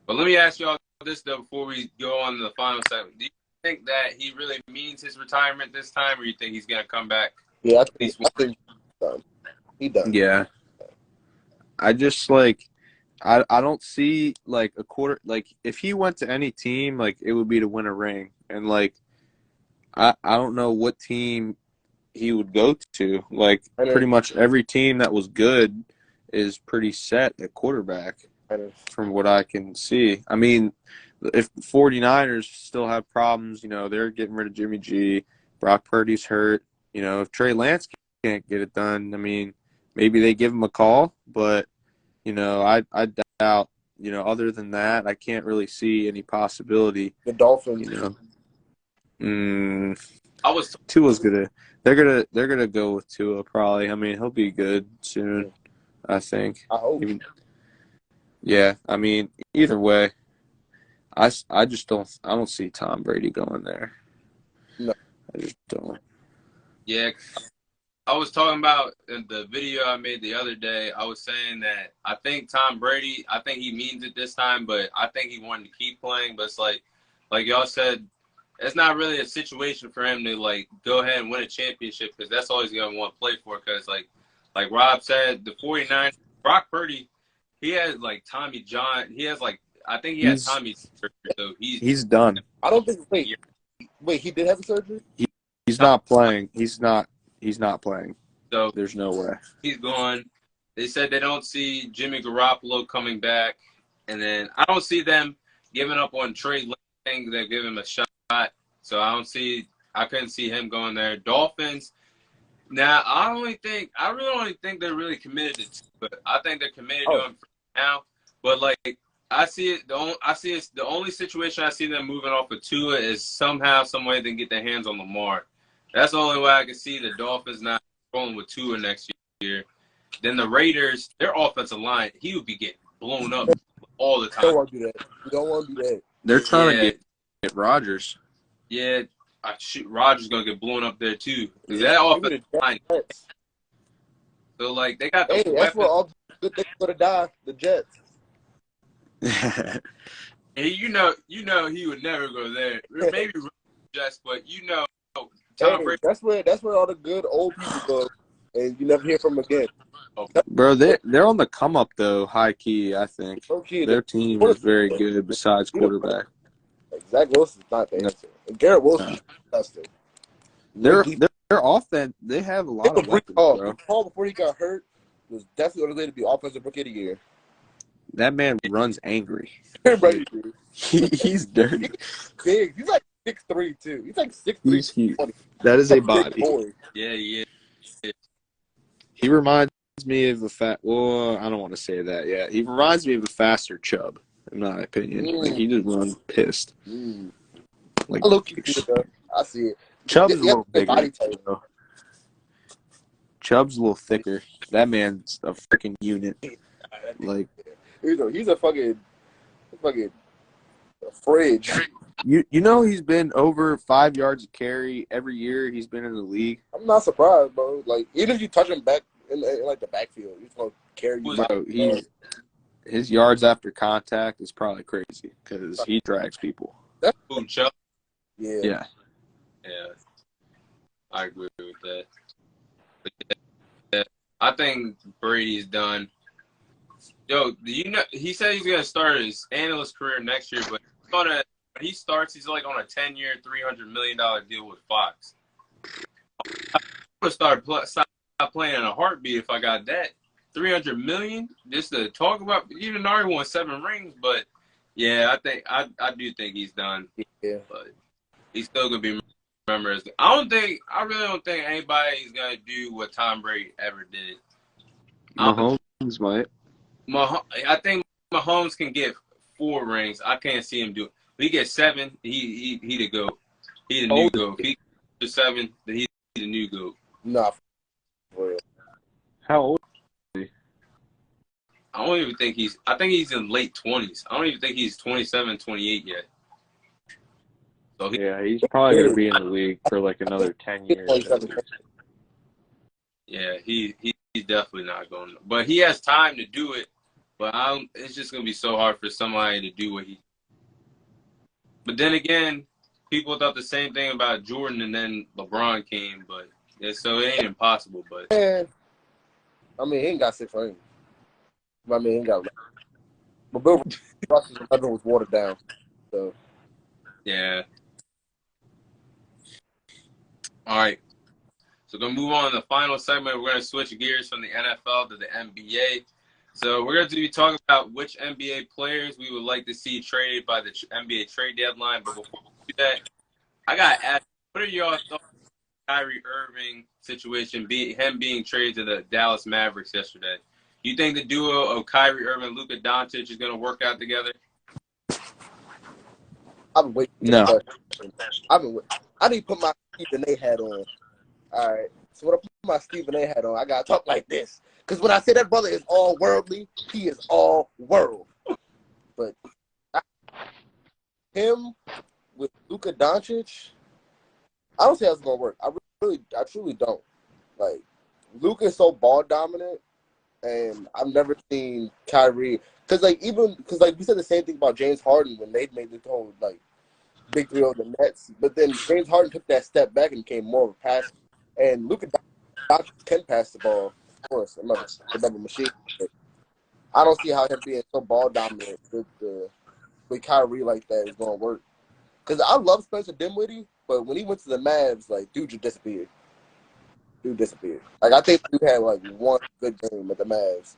But let me ask you all this, though, before we go on to the final segment. Do you think that he really means his retirement this time, or you think he's gonna come back? Yeah, I think he does. Yeah. I just like I don't see like a quarter, like if he went to any team, like it would be to win a ring, and like I don't know what team he would go to. Like pretty much every team that was good is pretty set at quarterback from what I can see. I mean, if the 49ers still have problems, they're getting rid of Jimmy G. Brock Purdy's hurt. If Trey Lance can't get it done, I mean, maybe they give him a call. But, I doubt, other than that, I can't really see any possibility. The Dolphins. Tua's they're gonna go with Tua probably. I mean, he'll be good soon, I think. I hope. Yeah, I mean, either way. I just don't see Tom Brady going there. No. I just don't. Yeah, I was talking about the video I made the other day. I was saying that I think Tom Brady, I think he means it this time, but I think he wanted to keep playing. But it's like y'all said, it's not really a situation for him to like go ahead and win a championship, because that's all he's gonna want to play for. Because like Rob said, the 49ers, Brock Purdy, he has like Tommy John. He has like, I think he has Tommy surgery, so he's done. I don't think. Wait, he did have the surgery. He's not playing. He's not playing. So there's no way he's gone. They said they don't see Jimmy Garoppolo coming back, and then I don't see them giving up on Trey Lance. They give him a shot, so I couldn't see him going there. Dolphins. Now I really don't think they're really committed to, but I think they're committed to him for now. But like, I see it. The only situation I see them moving off of Tua is somehow, some way, they can get their hands on Lamar. That's the only way I can see the Dolphins not rolling with Tua next year. Then the Raiders, their offensive line, he would be getting blown up all the You don't time. want to do that. You don't want to do that. They're trying Yeah, to get Rodgers. yeah. Rodgers gonna get blown up there too because that Give me offensive the line. Jets. So like they got the Hey, that's weapons. where all good things gonna die. The Jets. And you know he would never go there. Maybe Jets, but Tom Hey, Brady. that's where all the good old people go, and you never hear from them again. Bro, they're on the come up though, high key. I think Okay, their team is very good besides quarterback. Zach Wilson's not the answer. And Garrett Wilson's disgusting. Their offense, they have a lot of weapons, bro. Paul before he got hurt was definitely on his way to be offensive rookie of the year. That man runs angry. Right. He's dirty. Big. He's like 6'3", too. He's like 6'3". He's huge. That is a body. Yeah. He reminds me of well, I don't want to say that yet. He reminds me of a faster Chubb, in my opinion. Like, he just runs pissed. Like, I see it. Chubb's a little bigger. Chubb's a little thicker. That man's a freaking unit. Like, he's a fucking fridge. You know he's been over 5 yards of carry every year he's been in the league. I'm not surprised, bro. Like, even if you touch him back in like the backfield, he's gonna carry you. Bro, his yards after contact is probably crazy because he drags people. That's Chubb. Yeah. I agree with that. But yeah, I think Brady's done. Yo, he said he's gonna start his analyst career next year, but when he starts, he's like on a 10-year, $300 million deal with Fox. I'm gonna stop playing in a heartbeat if I got that. $300 million just to talk about. Even though he won 7 rings, but yeah, I do think he's done. Yeah, but he's still gonna be remembered. I really don't think anybody's gonna do what Tom Brady ever did. Mahomes might. I think Mahomes can get 4 rings. I can't see him do it. If he gets 7, he the GOAT. He the new GOAT. If he gets 7, then he's the new GOAT. Nah, for real. How old is he? I don't even think I think he's in late 20s. I don't even think he's 27, 28 yet. So he's probably going to be in the league for like another 10 years. Yeah, he's definitely not going. But he has time to do it. But it's just going to be so hard for somebody to do what he. But then again, people thought the same thing about Jordan, and then LeBron came. But so it ain't impossible. But I mean, he ain't got 6 rings. I mean, he ain't got. But Bill Russell's another was watered down. So yeah. All right. So we're going to move on to the final segment. We're going to switch gears from the NFL to the NBA. So we're going to be talking about which NBA players we would like to see traded by the NBA trade deadline. But before we do that, I got to ask, what are y'all thoughts on the Kyrie Irving situation, him being traded to the Dallas Mavericks yesterday? You think the duo of Kyrie Irving and Luka Donicic is going to work out together? I've been waiting. No. I need to put my Stephen A hat on. All right. So when I put my Stephen A hat on, I gotta talk like this. Because when I say that brother is all worldly, he is all world. But him with Luka Doncic, I don't say that's gonna work. I truly don't. Like, Luka is so ball dominant, and I've never seen Kyrie. Because we said the same thing about James Harden when they made the whole big 3 over the Nets. But then James Harden took that step back and became more of a passer. And Luka Doncic can pass the ball, of course. Another machine. But I don't see how him being so ball dominant with Kyrie like that is going to work. Because I love Spencer Dinwiddie, but when he went to the Mavs, dude just disappeared. Like, I think dude had one good game with the Mavs.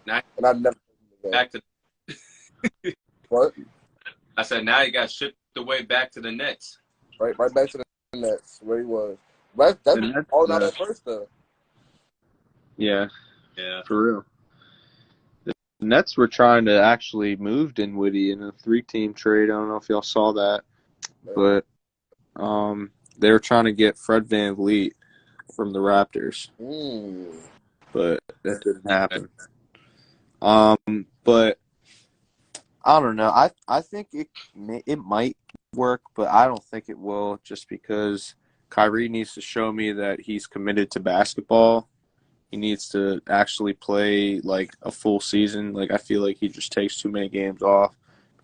And I've never back to what? I said now he got shipped away back to the Nets. Right back to the Nets where he was. That's all not at first though. Yeah, for real. Nets were trying to actually move Dinwiddie in a 3-team trade. I don't know if y'all saw that, but they were trying to get Fred VanVleet from the Raptors, but that didn't happen. But I don't know. I think it might work, but I don't think it will, just because Kyrie needs to show me that he's committed to basketball. He needs to actually play like a full season. Like, I feel like he just takes too many games off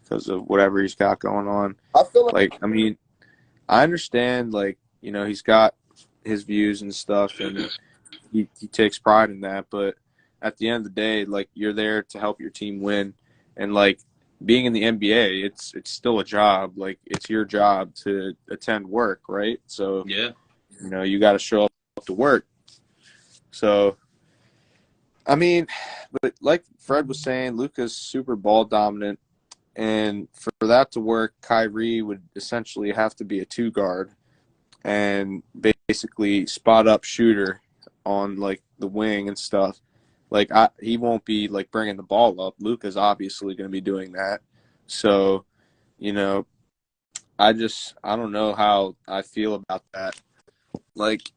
because of whatever he's got going on. I feel like I mean, I understand, like, he's got his views and stuff, and he takes pride in that. But at the end of the day, like, you're there to help your team win. And, like, being in the NBA, it's still a job. Like, it's your job to attend work, right? So, Yeah. You got to show up to work. So, I mean, but like Fred was saying, Luka's super ball dominant. And for that to work, Kyrie would essentially have to be a 2-guard and basically spot up shooter on like the wing and stuff. Like, he won't be like bringing the ball up. Luka's obviously going to be doing that. So, I don't know how I feel about that. Like,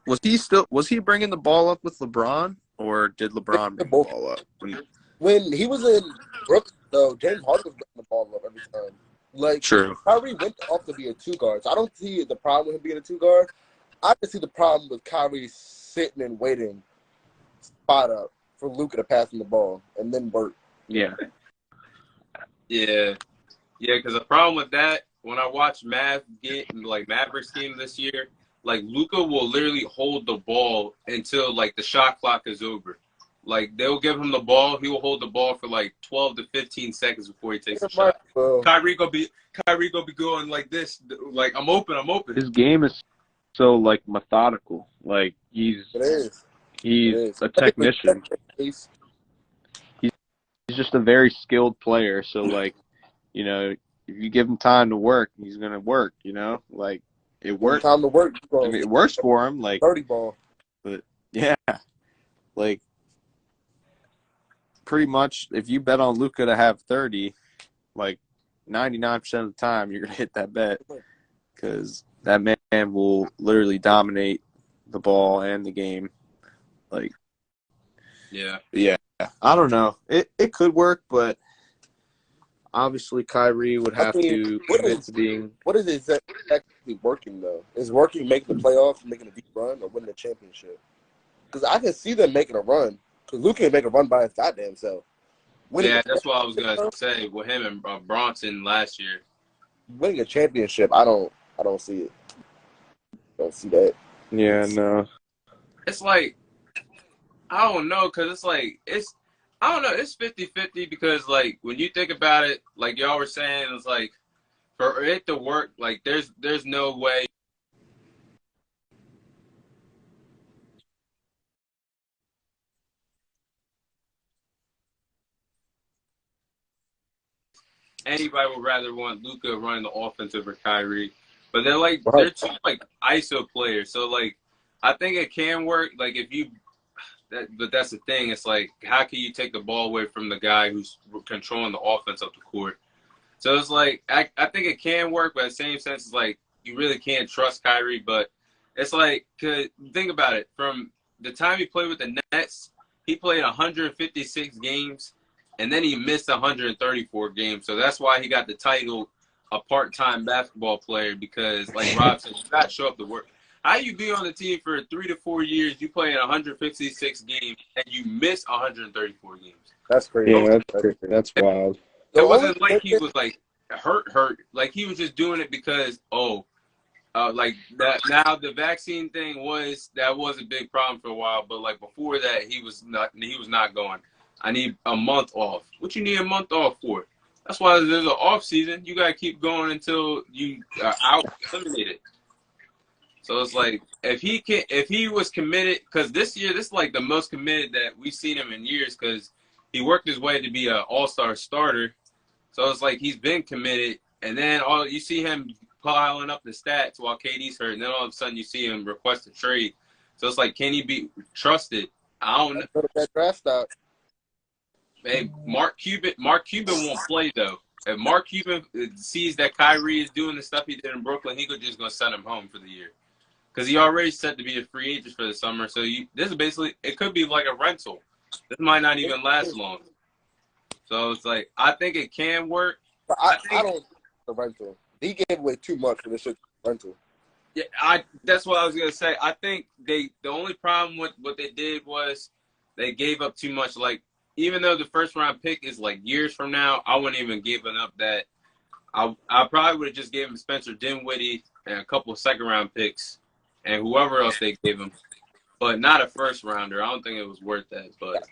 was he bringing the ball up with LeBron, or did LeBron bring the ball up? when he was in Brooklyn, though, James Harden was bringing the ball up every time. Like, True. Kyrie went off to be a 2-guard. So I don't see the problem with him being a 2-guard. I just see the problem with Kyrie sitting and waiting, spot up for Luka to pass him the ball and then work. Yeah. Yeah. Yeah, because the problem with that, when I watch Mavericks game this year, like, Luka will literally hold the ball until like the shot clock is over. Like, they'll give him the ball, he will hold the ball for like 12 to 15 seconds before he takes a shot. Kyrie gonna be going like this, like, I'm open. His game is so like methodical. Like, he's a technician. He's just a very skilled player. So, like, if you give him time to work, he's gonna work. Like, it works. Time to work. I mean, it works for him. Like, 30 ball. But yeah, like, pretty much, if you bet on Luka to have 30, like 99% of the time, you're gonna hit that bet, because that man will literally dominate the ball and the game. Like, yeah. I don't know. It could work, but obviously Kyrie would have to commit to being. What is it exactly working, though? Is working making the playoffs, making a deep run, or winning a championship? Because I can see them making a run. Because Luka can make a run by his goddamn self. Yeah, that's what I was gonna say with him and Bronson last year. Winning a championship, I don't see it. Don't see that. Yeah, no. It's like, I don't know, because it's like, it's 50-50, because, like, when you think about it, like y'all were saying, it's like, for it to work, like, there's no way anybody would rather want Luka running the offense over Kyrie. But they're two, like, ISO players. So, like, I think it can work. Like, but that's the thing. It's like, how can you take the ball away from the guy who's controlling the offense up the court? So it's like, I think it can work, but at the same sense, it's like, you really can't trust Kyrie. But it's like, think about it. From the time he played with the Nets, he played 156 games, and then he missed 134 games. So that's why he got the title a part-time basketball player, because, like Rob said, you got to show up to work. How you be on the team for 3 to 4 years, you play in 156 games, and you miss 134 games? That's crazy. Yeah, that's wild. It wasn't like he was, like, hurt. Like, he was just doing it because, like, that. Now, the vaccine thing was a big problem for a while, but, like, before that, he was not going. I need a month off. What you need a month off for? That's why there's an off season. You gotta keep going until you are out eliminated. So it's like, if he was committed, because this year, this is like the most committed that we've seen him in years, because he worked his way to be an all-star starter. So it's like, he's been committed, and then you see him piling up the stats while KD's hurt, and then all of a sudden you see him request a trade. So it's like, can he be trusted? I don't know. That draft stock. Hey, Mark Cuban won't play though. If Mark Cuban sees that Kyrie is doing the stuff he did in Brooklyn, he could just gonna send him home for the year because he already set to be a free agent for the summer. So this is basically it could be like a rental. This might not even last long. So it's like I think it can work. But I don't the rental. He gave away too much for this shit rental. Yeah, that's what I was gonna say. I think the only problem with what they did was they gave up too much. Like even though the first round pick is like years from now, I wouldn't even given up that. I probably would have just gave him Spencer Dinwiddie and a couple of second round picks and whoever else they gave him, but not a first rounder. I don't think it was worth that. But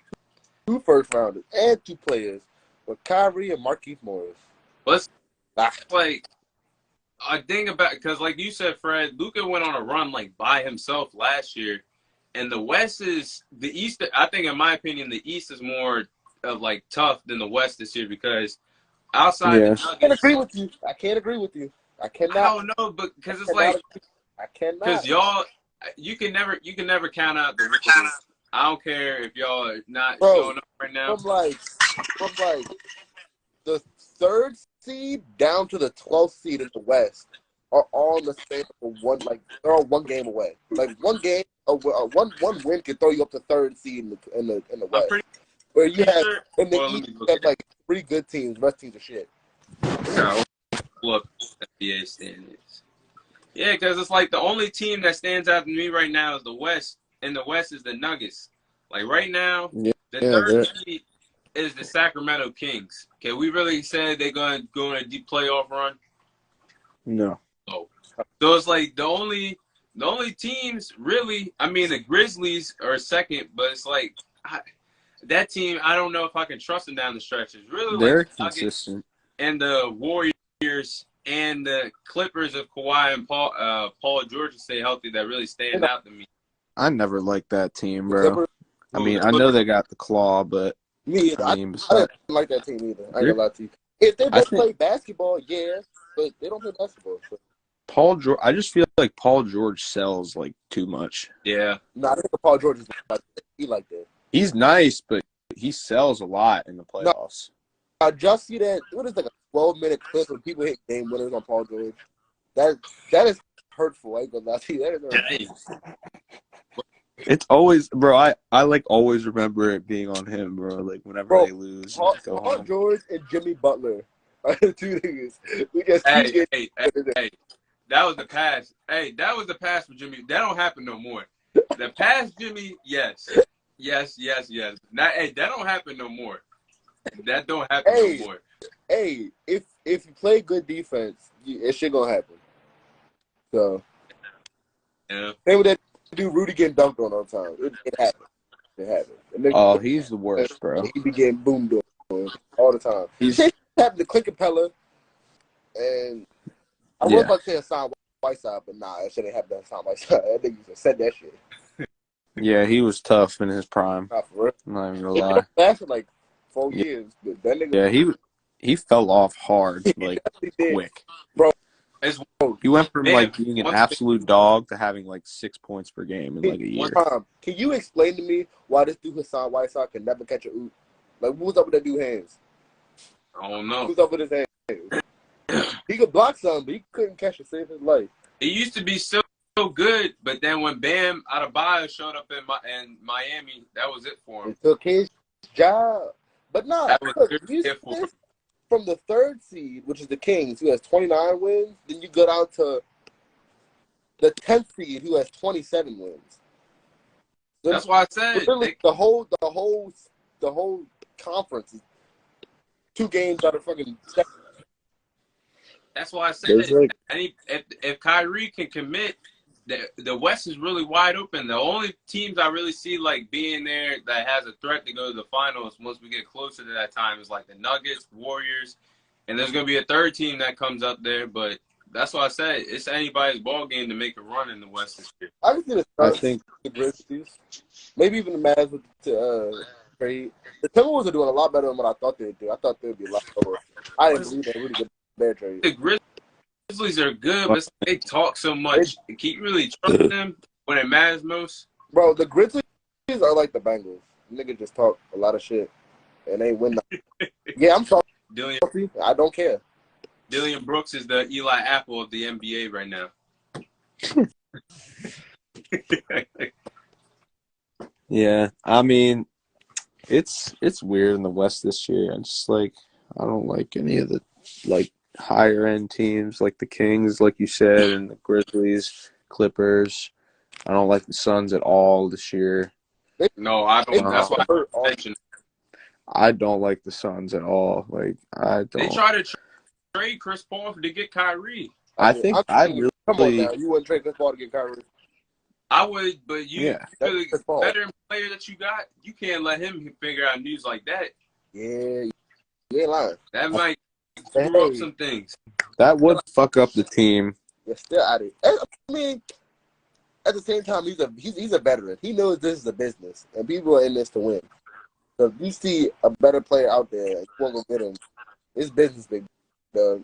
2 first rounders and 2 players with Kyrie and Marquise Morris. let's like. I think about because, like you said, Fred, Luka went on a run like by himself last year, and the West is the East. I think, in my opinion, the East is more of like tough than the West this year because outside the Nuggets, I can't agree with you. I can't agree with you. I cannot. I don't know, but because it's like I cannot because y'all, you can never count out the Warriors. I don't care if y'all are not showing up right now. From like the 3rd seed down to the 12th seed in the West are all in the same for one. Like they're all 1 game away. Like one game, one win can throw you up to 3rd seed in the West. Where you have in the East, you have like 3 good teams. The rest teams are shit. No, look, NBA standards. Yeah, because it's like the only team that stands out to me right now is the West, and the West is the Nuggets. Like right now, the 3rd seed is the Sacramento Kings. Can we really say they're going to go in a deep playoff run? No. So it's like the only teams really. I mean, the Grizzlies are second, but it's like that team. I don't know if I can trust them down the stretch. It's really they're like consistent, and the Warriors and the Clippers of Kawhi and Paul George to stay healthy that really stand out to me. I never liked that team, bro. I mean, I know they got the claw, but me either. I don't like that team either. I ain't gonna lie to you. If they both play basketball, yeah, but they don't play basketball. So. Paul George, I just feel like Paul George sells like too much. Yeah. No, I think Paul George is like that. He's nice, but he sells a lot in the playoffs. No, I just see that. What is like a 12-minute clip of people hit game winners on Paul George? That is hurtful. I ain't gonna lie to you. That is hurtful. It's always, bro. I like always remember it being on him, bro. Like whenever they lose, Paul George and Jimmy Butler are the 2 niggas. Hey, that was the pass. Hey, that was the pass for Jimmy. That don't happen no more. The pass, Jimmy, yes. Now, that don't happen no more. That don't happen no more. Hey, if you play good defense, it shit gonna happen. So, yeah. Same with that dude Rudy getting dunked on all the time. It happened. It happened. Oh, he's the worst, bro. He be getting boomed on all the time. Shit happened to Clint Capella, and I was about to say Hassan Whiteside, but nah, that shit ain't happened to Hassan Whiteside. That nigga just said that shit. Yeah, he was tough in his prime. Nah, for real. I'm not even gonna lie. Lasted like 4 years. But that nigga, yeah, he fell off hard, like quick. Bro, he went from like being an absolute dog to having like 6 points per game in like a year. Can you explain to me why this dude Hassan Whiteside could never catch a oop? Like, what was up with that dude's hands? I don't know. What was up with his hands? He could block some, but he couldn't catch to save his life. He used to be so good, but then when Bam Adebayo showed up in Miami, that was it for him. It took his job. But nah, from the 3rd seed, which is the Kings, who has 29 wins, then you go down to the 10th seed, who has 27 wins. So that's why I said really, the whole conference is 2 games out of fucking. That's why I said if Kyrie can commit, the West is really wide open. The only teams I really see like being there that has a threat to go to the finals once we get closer to that time is like the Nuggets, Warriors, and there's gonna be a 3rd team that comes up there. But that's why I said it's anybody's ball game to make a run in the West this year. I think the Grizzlies, maybe even the Mavs with trade. The Timberwolves are doing a lot better than what I thought they'd do. I thought they'd be a lot lower. I didn't believe they really good bear trade. The Grizzlies are good, but they talk so much. Can you really trust them when it matters most? Bro, the Grizzlies are like the Bengals. Niggas just talk a lot of shit. and they win. Yeah, I'm sorry. I don't care. Dillon Brooks is the Eli Apple of the NBA right now. Yeah, I mean, it's weird in the West this year. I'm just like, I don't like any of the like higher end teams like the Kings, like you said, and the Grizzlies, Clippers. I don't like the Suns at all this year. No, I don't. That's why I mentioned. I don't like the Suns at all. Like, I don't. They try to trade Chris Paul to get Kyrie. I think I really. Come on now, you wouldn't trade Chris Paul to get Kyrie. I would, but you, that's the veteran player that you got, you can't let him figure out news like that. Yeah, you ain't lying. That might screw up some things. That would fuck up the team. You're still at it. I mean, at the same time, he's a veteran. He knows this is a business, and people are in this to win. So if you see a better player out there, you won't go get him. It's business, big dog.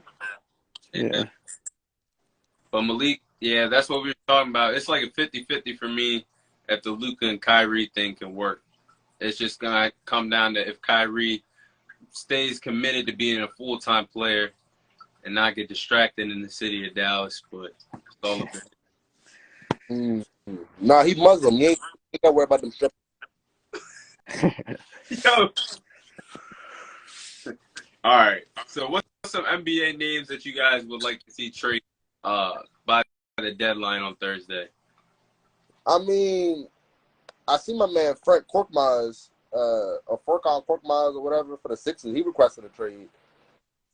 Yeah. But Malik, yeah, that's what we were talking about. It's like a 50-50 for me if the Luka and Kyrie thing can work. It's just going to come down to if Kyrie stays committed to being a full-time player and not get distracted in the city of Dallas. But it's all of it. Nah, he's Muslim. You ain't got to worry about them strippers. Yo. All right. So what's some NBA names that you guys would like to see trade by the deadline on Thursday? I mean, I see my man Frank Korkmaz, or Furkan Korkmaz or whatever for the Sixers. He requested a trade.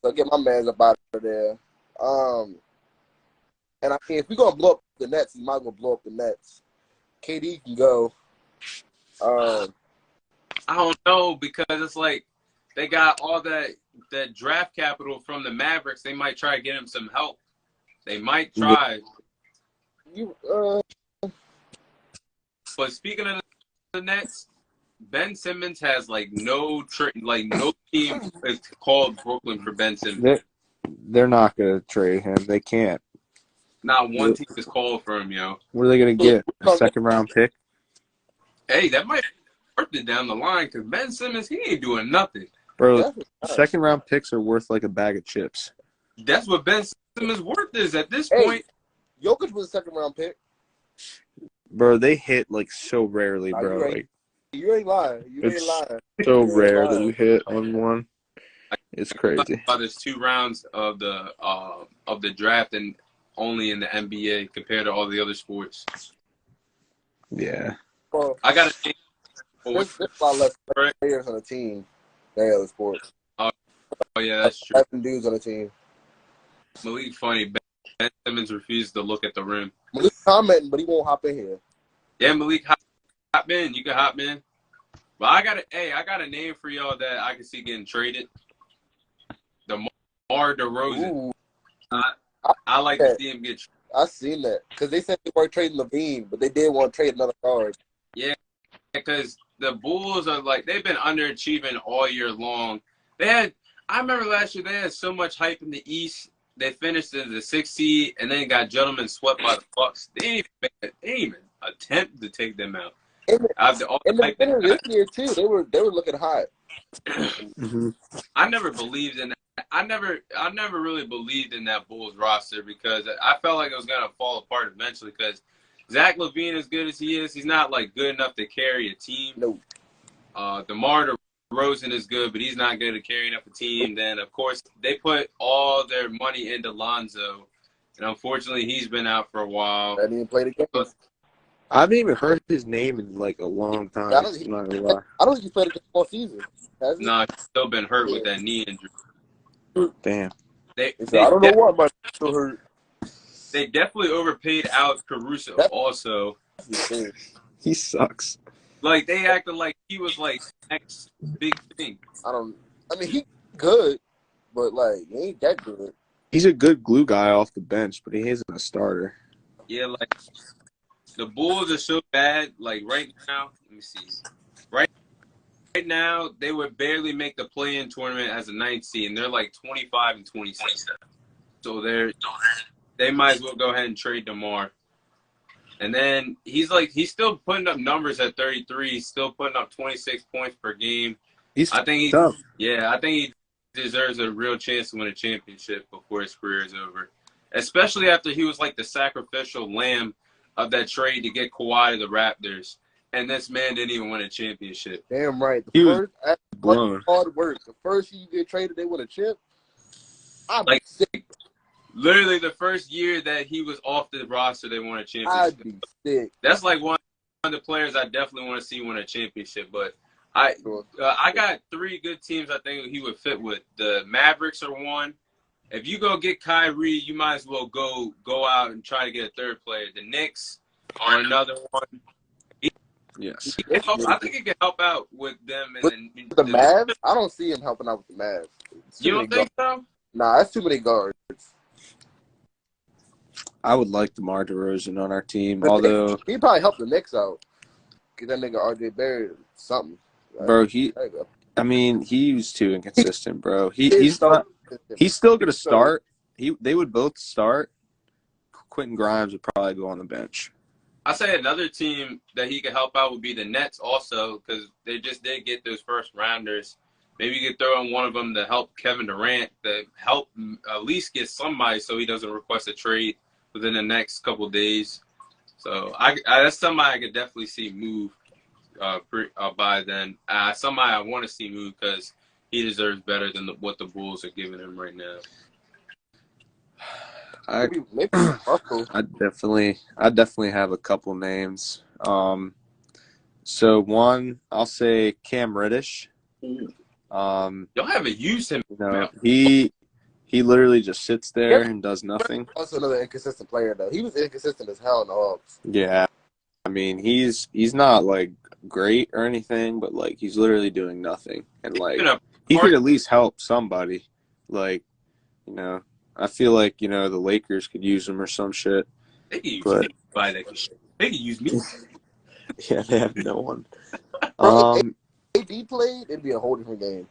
So get my man's up out of there. And I mean, if we're going to blow up the Nets, you might as well blow up the Nets. KD can go. I don't know, because it's like they got all that draft capital from the Mavericks. They might try to get him some help. They might try. But speaking of the Nets, Ben Simmons has no team is called Brooklyn for Ben Simmons. They're not gonna trade him. They can't. Not one team is called for him, yo. What are they gonna get? A second round pick? Hey, that might be worth it down the line, because Ben Simmons, he ain't doing nothing. Bro, second round picks are worth like a bag of chips. That's what Ben Simmons' worth is at this point. Jokic was a second round pick. Bro, they hit so rarely, bro. You ain't lying. You ain't lying. So rare that you hit on one. It's crazy. There's 2 rounds of the draft, and only in the NBA compared to all the other sports. Yeah. Well, I got to think. There's a lot less players on the team than other sports. Oh yeah, that's true. 7 dudes on the team. Malik funny. Ben Simmons refused to look at the rim. Malik's commenting, but he won't hop in here. Yeah, Malik, hop in. You can hop in. But I got a name for y'all that I can see getting traded. DeMar DeRozan. I like to see him get traded. I seen that, because they said they weren't trading Levine, but they did want to trade another guard. Yeah, because the Bulls are they've been underachieving all year long. I remember last year they had so much hype in the East. They finished as the 6th seed and then got gentlemen swept by the Bucks. They didn't even attempt to take them out. And the beginning this year too, they were looking hot. Mm-hmm. I never believed in that. I never really believed in that Bulls roster, because I felt like it was gonna fall apart eventually. Because Zach LaVine, as good as he is, he's not good enough to carry a team. No. DeMar DeRozan is good, but he's not good at carrying up a team. Then of course they put all their money into Lonzo, and unfortunately he's been out for a while. I didn't play the game. I haven't even heard his name in a long time. I don't think he played a game all season. No, he's still been hurt with that knee injury. Damn. I don't know what, but still hurt. They definitely overpaid Alex Caruso also. He sucks. They acted like he was next big thing. I mean, he good, but he ain't that good. He's a good glue guy off the bench, but he isn't a starter. Yeah, the Bulls are so bad. Right now, let me see. Right now, they would barely make the play-in tournament as a 9th seed, and they're 25 and 26. So they might as well go ahead and trade DeMar. And then he's still putting up numbers at 33. He's still putting up 26 points per game. He's I think tough. I think he deserves a real chance to win a championship before his career is over. Especially after he was like the sacrificial lamb of that trade to get Kawhi to the Raptors, and this man didn't even win a championship. Damn right. He was blown. Hard work. The first year you get traded, they win a chip. I'd be Like sick. literally the first year that he was off the roster, they won a championship. I'd be sick. That's like one of the players I definitely want to see win a championship. But I got 3 good teams I think he would fit with. The Mavericks are one. If you go get Kyrie, you might as well go out and try to get a 3rd player. The Knicks are another one. Yes. I think he can help out with them. And The Mavs? I don't see him helping out with the Mavs. You don't think so? Nah, that's too many guards. I would like DeMar DeRozan on our team, although He'd probably help the Knicks out. Get that nigga RJ Barrett something. bro, There you go. I mean, he was too inconsistent, bro. He's not. He's still gonna start. They would both start. Quentin Grimes would probably go on the bench. I say another team that he could help out would be the Nets also, because they just did get those first rounders. Maybe you could throw in one of them to help Kevin Durant, to help at least get somebody so he doesn't request a trade within the next couple of days. So that's somebody I could definitely see move by then. Somebody I want to see move because he deserves better than what the Bulls are giving him right now. Maybe I definitely have a couple names. So one, I'll say Cam Reddish. Y'all haven't used him. You know, he literally just sits there and does nothing. Also another inconsistent player though. He was inconsistent as hell in the Hawks. Yeah, I mean he's not like great or anything, but like he's literally doing nothing, and like he could at least help somebody. Like, you know, I feel like the Lakers could use him or some shit. They could use me. They could use me. Yeah, they have no one. AD played, it'd be a whole different game.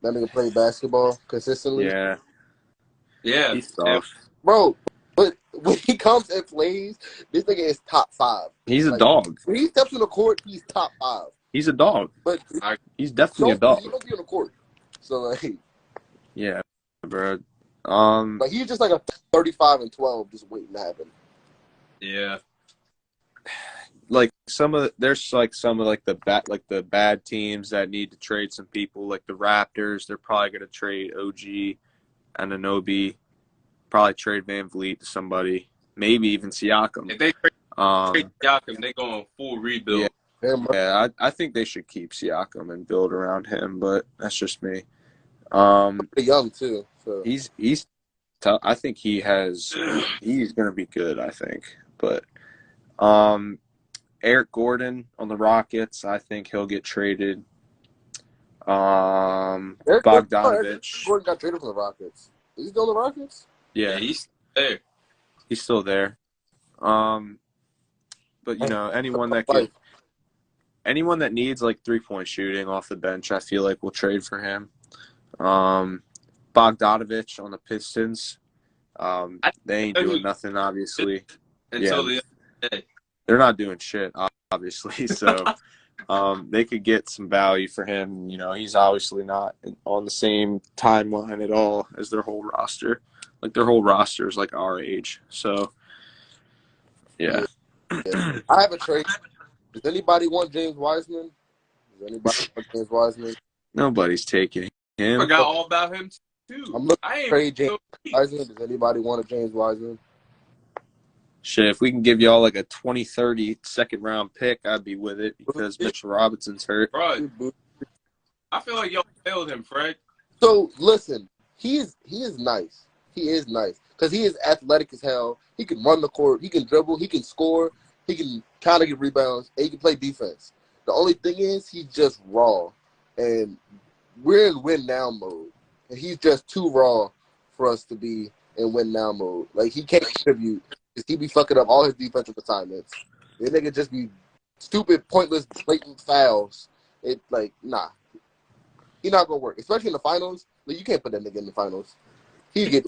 That nigga play basketball consistently. Yeah. Yeah. He's tough. Bro, but when he comes and plays, this nigga is top 5. He's a dog. When he steps on the court, he's top 5. He's a dog. But he's definitely a dog. He don't be on the court. So, like... Yeah, bro. Like, he's just like a 35-12 just waiting to happen. Yeah. Like there's some of the bad teams that need to trade some people, like the Raptors. They're probably gonna trade OG, Anunoby, probably trade Van Vliet to somebody, maybe even Siakam. If they trade Siakam, they go on full rebuild. Yeah, I think they should keep Siakam and build around him, but that's just me. Pretty young too. So. He's tough. I think he's gonna be good. I think, but Eric Gordon on the Rockets, I think he'll get traded. Bogdanovich. Gordon got traded from the Rockets. Is he still on the Rockets? Yeah, he's there. He's still there. But anyone that needs like 3-point shooting off the bench, I feel like we'll trade for him. Bogdanovich on the Pistons. They ain't doing nothing, obviously. Until the other day. They're not doing shit, obviously. So they could get some value for him. He's obviously not on the same timeline at all as their whole roster. Like, their whole roster is like our age. So, yeah. I have a trade. Does anybody want James Wiseman? Does anybody want James Wiseman? Nobody's taking him. I forgot all about him, too. I'm looking to trade James Wiseman. Does anybody want a James Wiseman? Shit, if we can give y'all like a 20-30 second-round pick, I'd be with it because Mitchell Robinson's hurt. Right. I feel like y'all failed him, Fred. So, listen, he is nice. He is nice because he is athletic as hell. He can run the court. He can dribble. He can score. He can kind of get rebounds. And he can play defense. The only thing is he's just raw. And we're in win-now mode. And he's just too raw for us to be in win-now mode. Like, he can't contribute. He be fucking up all his defensive assignments. This nigga just be stupid, pointless, blatant fouls. Nah. He not gonna work. Especially in the finals. Like, you can't put that nigga in the finals. He get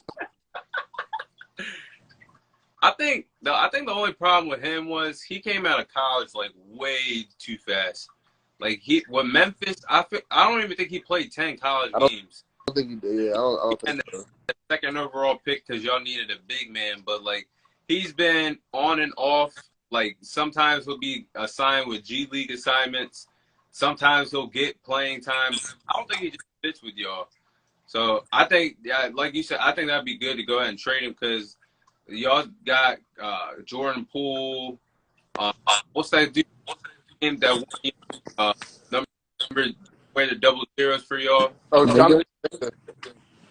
I think the only problem with him was he came out of college like way too fast. Like with Memphis, I don't even think he played 10 college games. I don't think he did. Yeah, I don't think so. The second overall pick because y'all needed a big man, but like he's been on and off. Like sometimes he'll be assigned with G League assignments. Sometimes he'll get playing time. I don't think he just fits with y'all. So I think, yeah, like you said, I think that'd be good to go ahead and trade him because y'all got Jordan Poole. What's that dude? That number where the double zeros for y'all? Oh, Jonathan.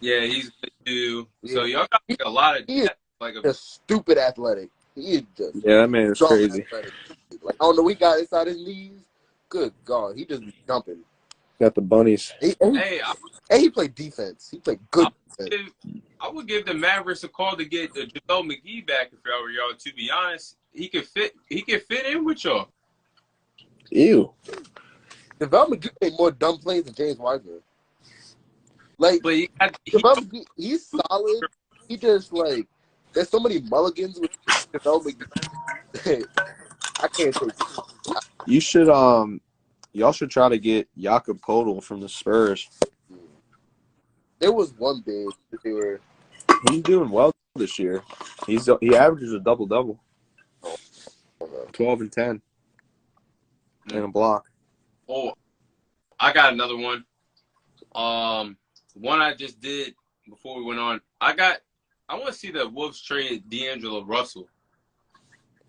Yeah, he's good too. So y'all got like, a lot of depth, like a stupid athletic. He is just that man is crazy. Athletic. Like I don't know, he got inside his knees. Good God, he just be jumping. Got the bunnies. He played defense. He played good defense. I would give the Mavericks a call to get JaVale McGee back if I were y'all. To be honest, he could fit in with y'all. Ew. JaVale McGee made more dumb plays than James Wiseman. Like, but he's solid. He just like there's so many mulligans with JaVale McGee. I can't take it. You should y'all should try to get Jakob Poeltl from the Spurs. There was one big that they were. He's doing well this year. He averages a double-double. 12 and 10. And a block. Oh, I got another one. One I just did before we went on. I want to see the Wolves trade D'Angelo Russell.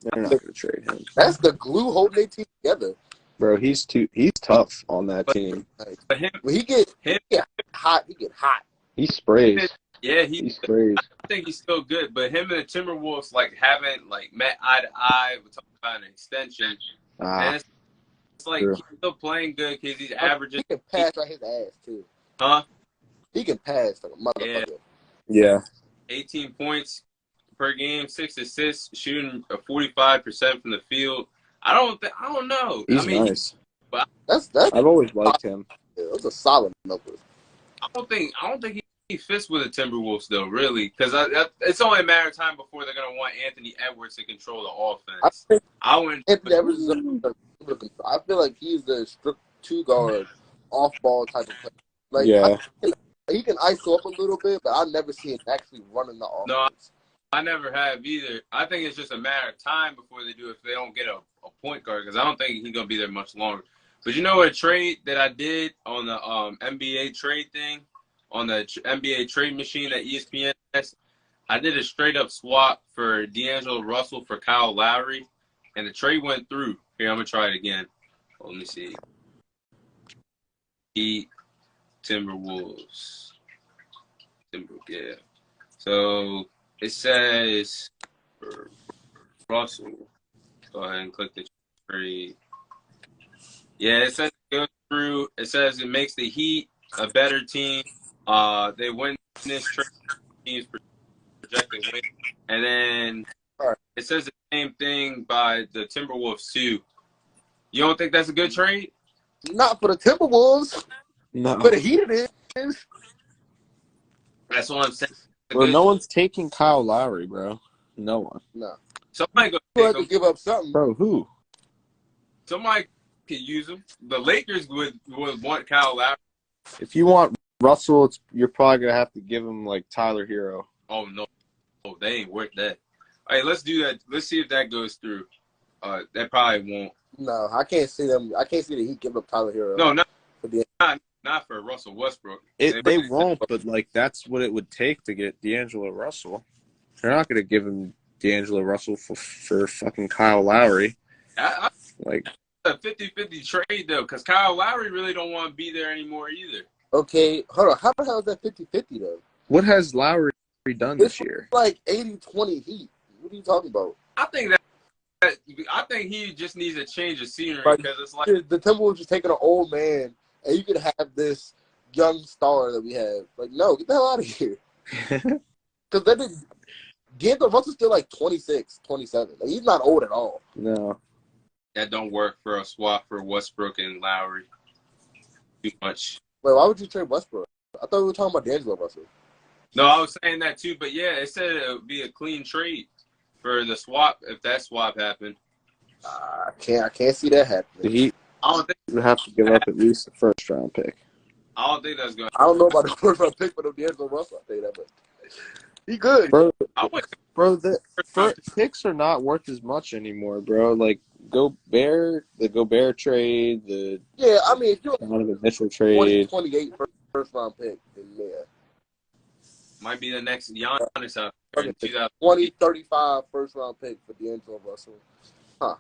They're not going to trade him. That's the glue holding their team together. Bro, he's tough on that team. But him, when he get hot. He sprays. Yeah, he sprays. I think he's still good, but him and the Timberwolves haven't met eye to eye. We're talking about an extension. And it's like he's still playing good because he's averaging. He can pass like his ass too. Huh? He can pass like a motherfucker. Yeah. 18 points per game, 6 assists, shooting 45% from the field. I don't know. He's nice. But that's I've always liked him. Yeah, those are solid numbers. I don't think he fits with the Timberwolves though, really, because it's only a matter of time before they're gonna want Anthony Edwards to control the offense. I feel like he's the strict 2-guard, off-ball type of player. Like, yeah, he can ISO up a little bit, but I never see him actually running the offense. No, I never have either. I think it's just a matter of time before they do if they don't get a point guard, because I don't think he's gonna be there much longer. But you know what, a trade that I did on the NBA trade thing, on the NBA trade machine at ESPN, I did a straight-up swap for D'Angelo Russell for Kyle Lowry, and the trade went through. Here, I'm going to try it again. Let me see. Timberwolves. Yeah. So, it says for Russell. Go ahead and click the trade. Yeah, it says it goes through. It says it makes the Heat a better team. They win this trade. Teams projected win, and then it says the same thing by the Timberwolves too. You don't think that's a good trade? Not for the Timberwolves. No. For the Heat, it is. That's what I'm saying. Well, no one's taking Kyle Lowry, bro. No one. No. Somebody go You take have to him. give up something. Bro, who? Somebody could use him. The Lakers would want Kyle Lowry. If you want Russell, you're probably going to have to give him, Tyler Hero. Oh, no. Oh, they ain't worth that. All right, let's do that. Let's see if that goes through. That probably won't. No, I can't see them. I can't see that he give up Tyler Hero. No, not for Russell Westbrook. They won't, but, that's what it would take to get D'Angelo Russell. They're not going to give him D'Angelo Russell for fucking Kyle Lowry. A 50-50 trade, though, because Kyle Lowry really don't want to be there anymore either. Okay, hold on. How the hell is that 50-50, though? What has Lowry done this year? Like 80-20 Heat. What are you talking about? I think he just needs a change of scenery because it's like the Timberwolves just taking an old man, and you could have this young star that we have. Like, no, get the hell out of here. Because D'Angelo Russell's still 26, 27. He's not old at all. No. that don't work for a swap for Westbrook and Lowry. Too much. Wait, why would you trade Westbrook? I thought we were talking about D'Angelo Russell. No, I was saying that too, but yeah, it said it would be a clean trade for the swap if that swap happened. I can't see that happening. I don't think. You have to give up at least the first round pick. I don't think that's going. I don't know about the first round pick for the D'Angelo Russell. I'll tell you that, but he good. I went The picks are not worth as much anymore, bro. Like the Gobert trade, the Yeah, I mean, if you're Donovan Mitchell 20, trade. 28 first round pick, then yeah. might be the next Giannis out there in 2000. 20, 35 first round pick for D'Angelo Russell. Huh.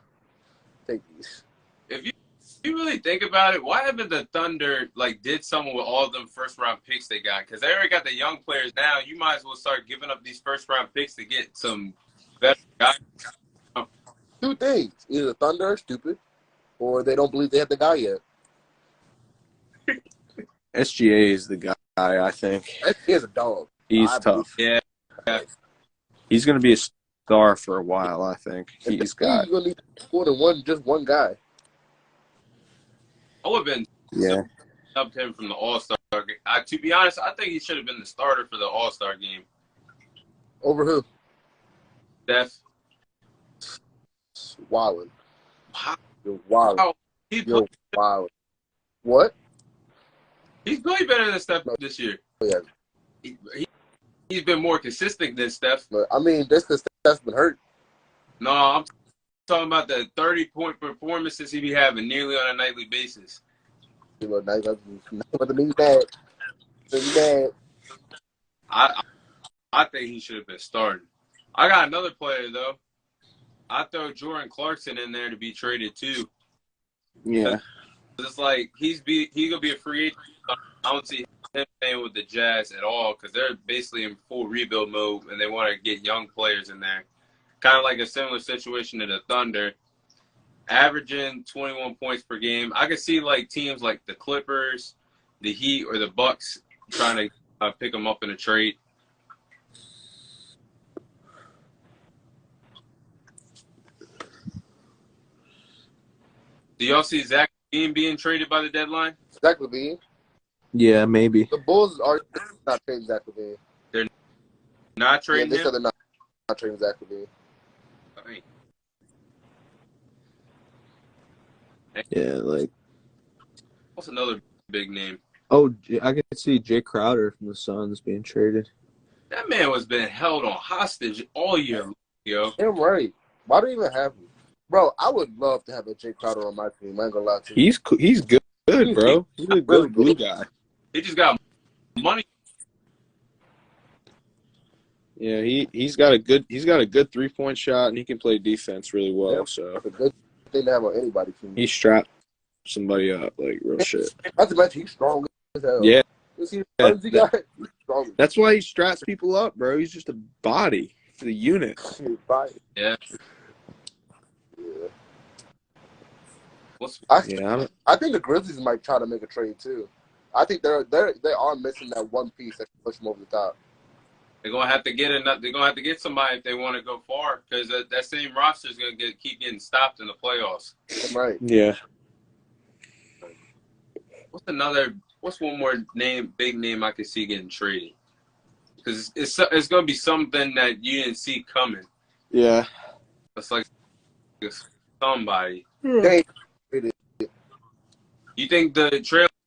Take these. If you really think about it, why haven't the Thunder did something with all them first round picks they got? Because they already got the young players now. You might as well start giving up these first round picks to get some better guys. Two things. Either the Thunder are stupid or they don't believe they have the guy yet. SGA is the guy, I think. He is a dog. He's tough. Yeah. He's going to be a star for a while, I think. You're got. going to need more than just one guy. I would have been up to him from the All-Star game. To be honest, I think he should have been the starter for the All-Star game. Over who? Steph. Wildin'. Wow. You're wildin'. You're wildin'. What? He's really better than Steph this year. Yeah. He's been more consistent than Steph. But, I mean, this because Steph's been hurt. No, I'm talking about the 30-point performances he be having nearly on a nightly basis. You know, nice. But the means bad. Bad. I think he should have been starting. I got another player though. I throw Jordan Clarkson in there to be traded too. Yeah. It's like he's gonna be a free agent. I don't see him playing with the Jazz at all because they're basically in full rebuild mode and they want to get young players in there. Kind of like a similar situation to the Thunder, averaging 21 points per game. I could see teams like the Clippers, the Heat, or the Bucks trying to pick them up in a trade. Do y'all see Zach LaVine being traded by the deadline? Zach LaVine? Yeah, maybe. The Bulls are not trading Zach LaVine. They're not trading they him? said they're not trading Zach LaVine. Yeah, What's another big name? Oh, I can see Jay Crowder from the Suns being traded. That man was being held on hostage all year, yo. Damn right. Why do you even have him? Bro, I would love to have a Jay Crowder on my team. I ain't gonna lie to you. He's good, bro. He's a good glue guy. He just got money. Yeah, he's got a good 3-point shot and he can play defense really well. Yeah, so that's a good thing to have on anybody's team. He strapped somebody up real shit. Not to mention he's strong as hell. Yeah. You see the runs he got? He's strong. That's why he straps people up, bro. He's just a body for the unit. Yeah. I think the Grizzlies might try to make a trade too. I think they are missing that one piece that can push them over the top. They're gonna have to get somebody if they want to go far because that same roster is gonna keep getting stopped in the playoffs. Right. Yeah. What's one more big name I could see getting traded? Because it's gonna be something that you didn't see coming. Yeah. It's like somebody. You think the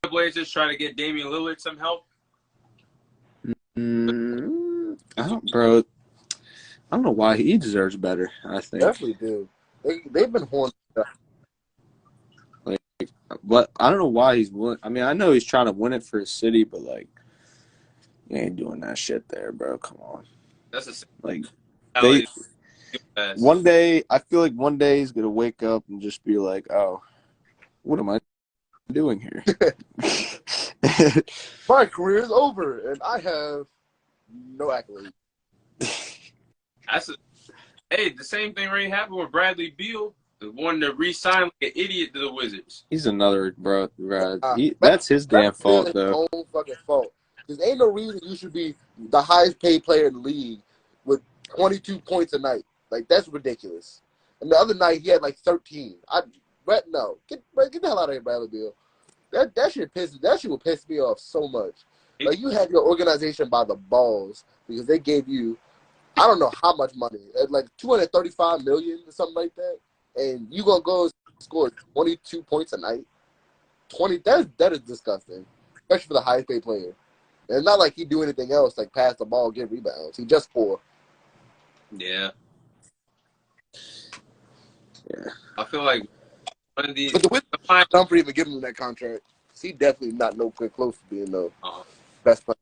Trailblazers try to get Damian Lillard some help? I don't know why he deserves better. I think Definitely do. They've been horned up. But I don't know why he's willing. I mean, I know he's trying to win it for his city, but he ain't doing that shit there, bro. Come on. That's one day. I feel like one day he's gonna wake up and just be like, "Oh, what am I doing here?" My career is over, and I have no accolades. Hey, the same thing already happened with Bradley Beal, the one to re-sign like an idiot to the Wizards. He's another bro. That's his damn fault, though. His own fucking fault. There's ain't no reason you should be the highest paid player in the league with 22 points a night. That's ridiculous. And the other night he had 13. Get the hell out of here, Bradley Beal. That shit will piss me off so much. You had your organization by the balls because they gave you, I don't know how much money, $235 million or something like that, and you gonna go score 22 points a night. 20. That is disgusting, especially for the highest paid player. And it's not like he do anything else like pass the ball, get rebounds. He just score. Yeah. Yeah. I feel like one of these. But the Wizards don't even give him that contract. He definitely not nowhere close to being the best player.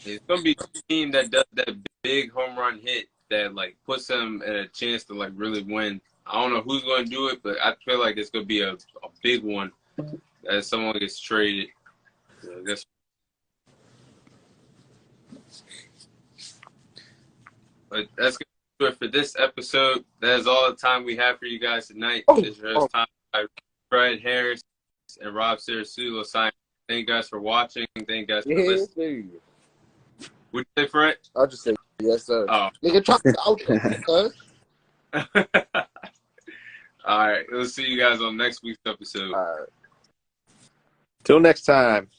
It's gonna be a team that does that big home run hit that like puts them in a chance to like really win. I don't know who's gonna do it, but I feel like it's gonna be a big one as someone gets traded. So I guess. But that's gonna do it for this episode. That is all the time we have for you guys tonight. Israel's time by Fred Harris and Rob Cerasuolo signing. Thank you guys for watching. Thank you guys for listening. What'd you say, Fred? I'll just say yes, sir. Oh. Nigga, try to out. All right. We'll see you guys on next week's episode. All right. Till next time.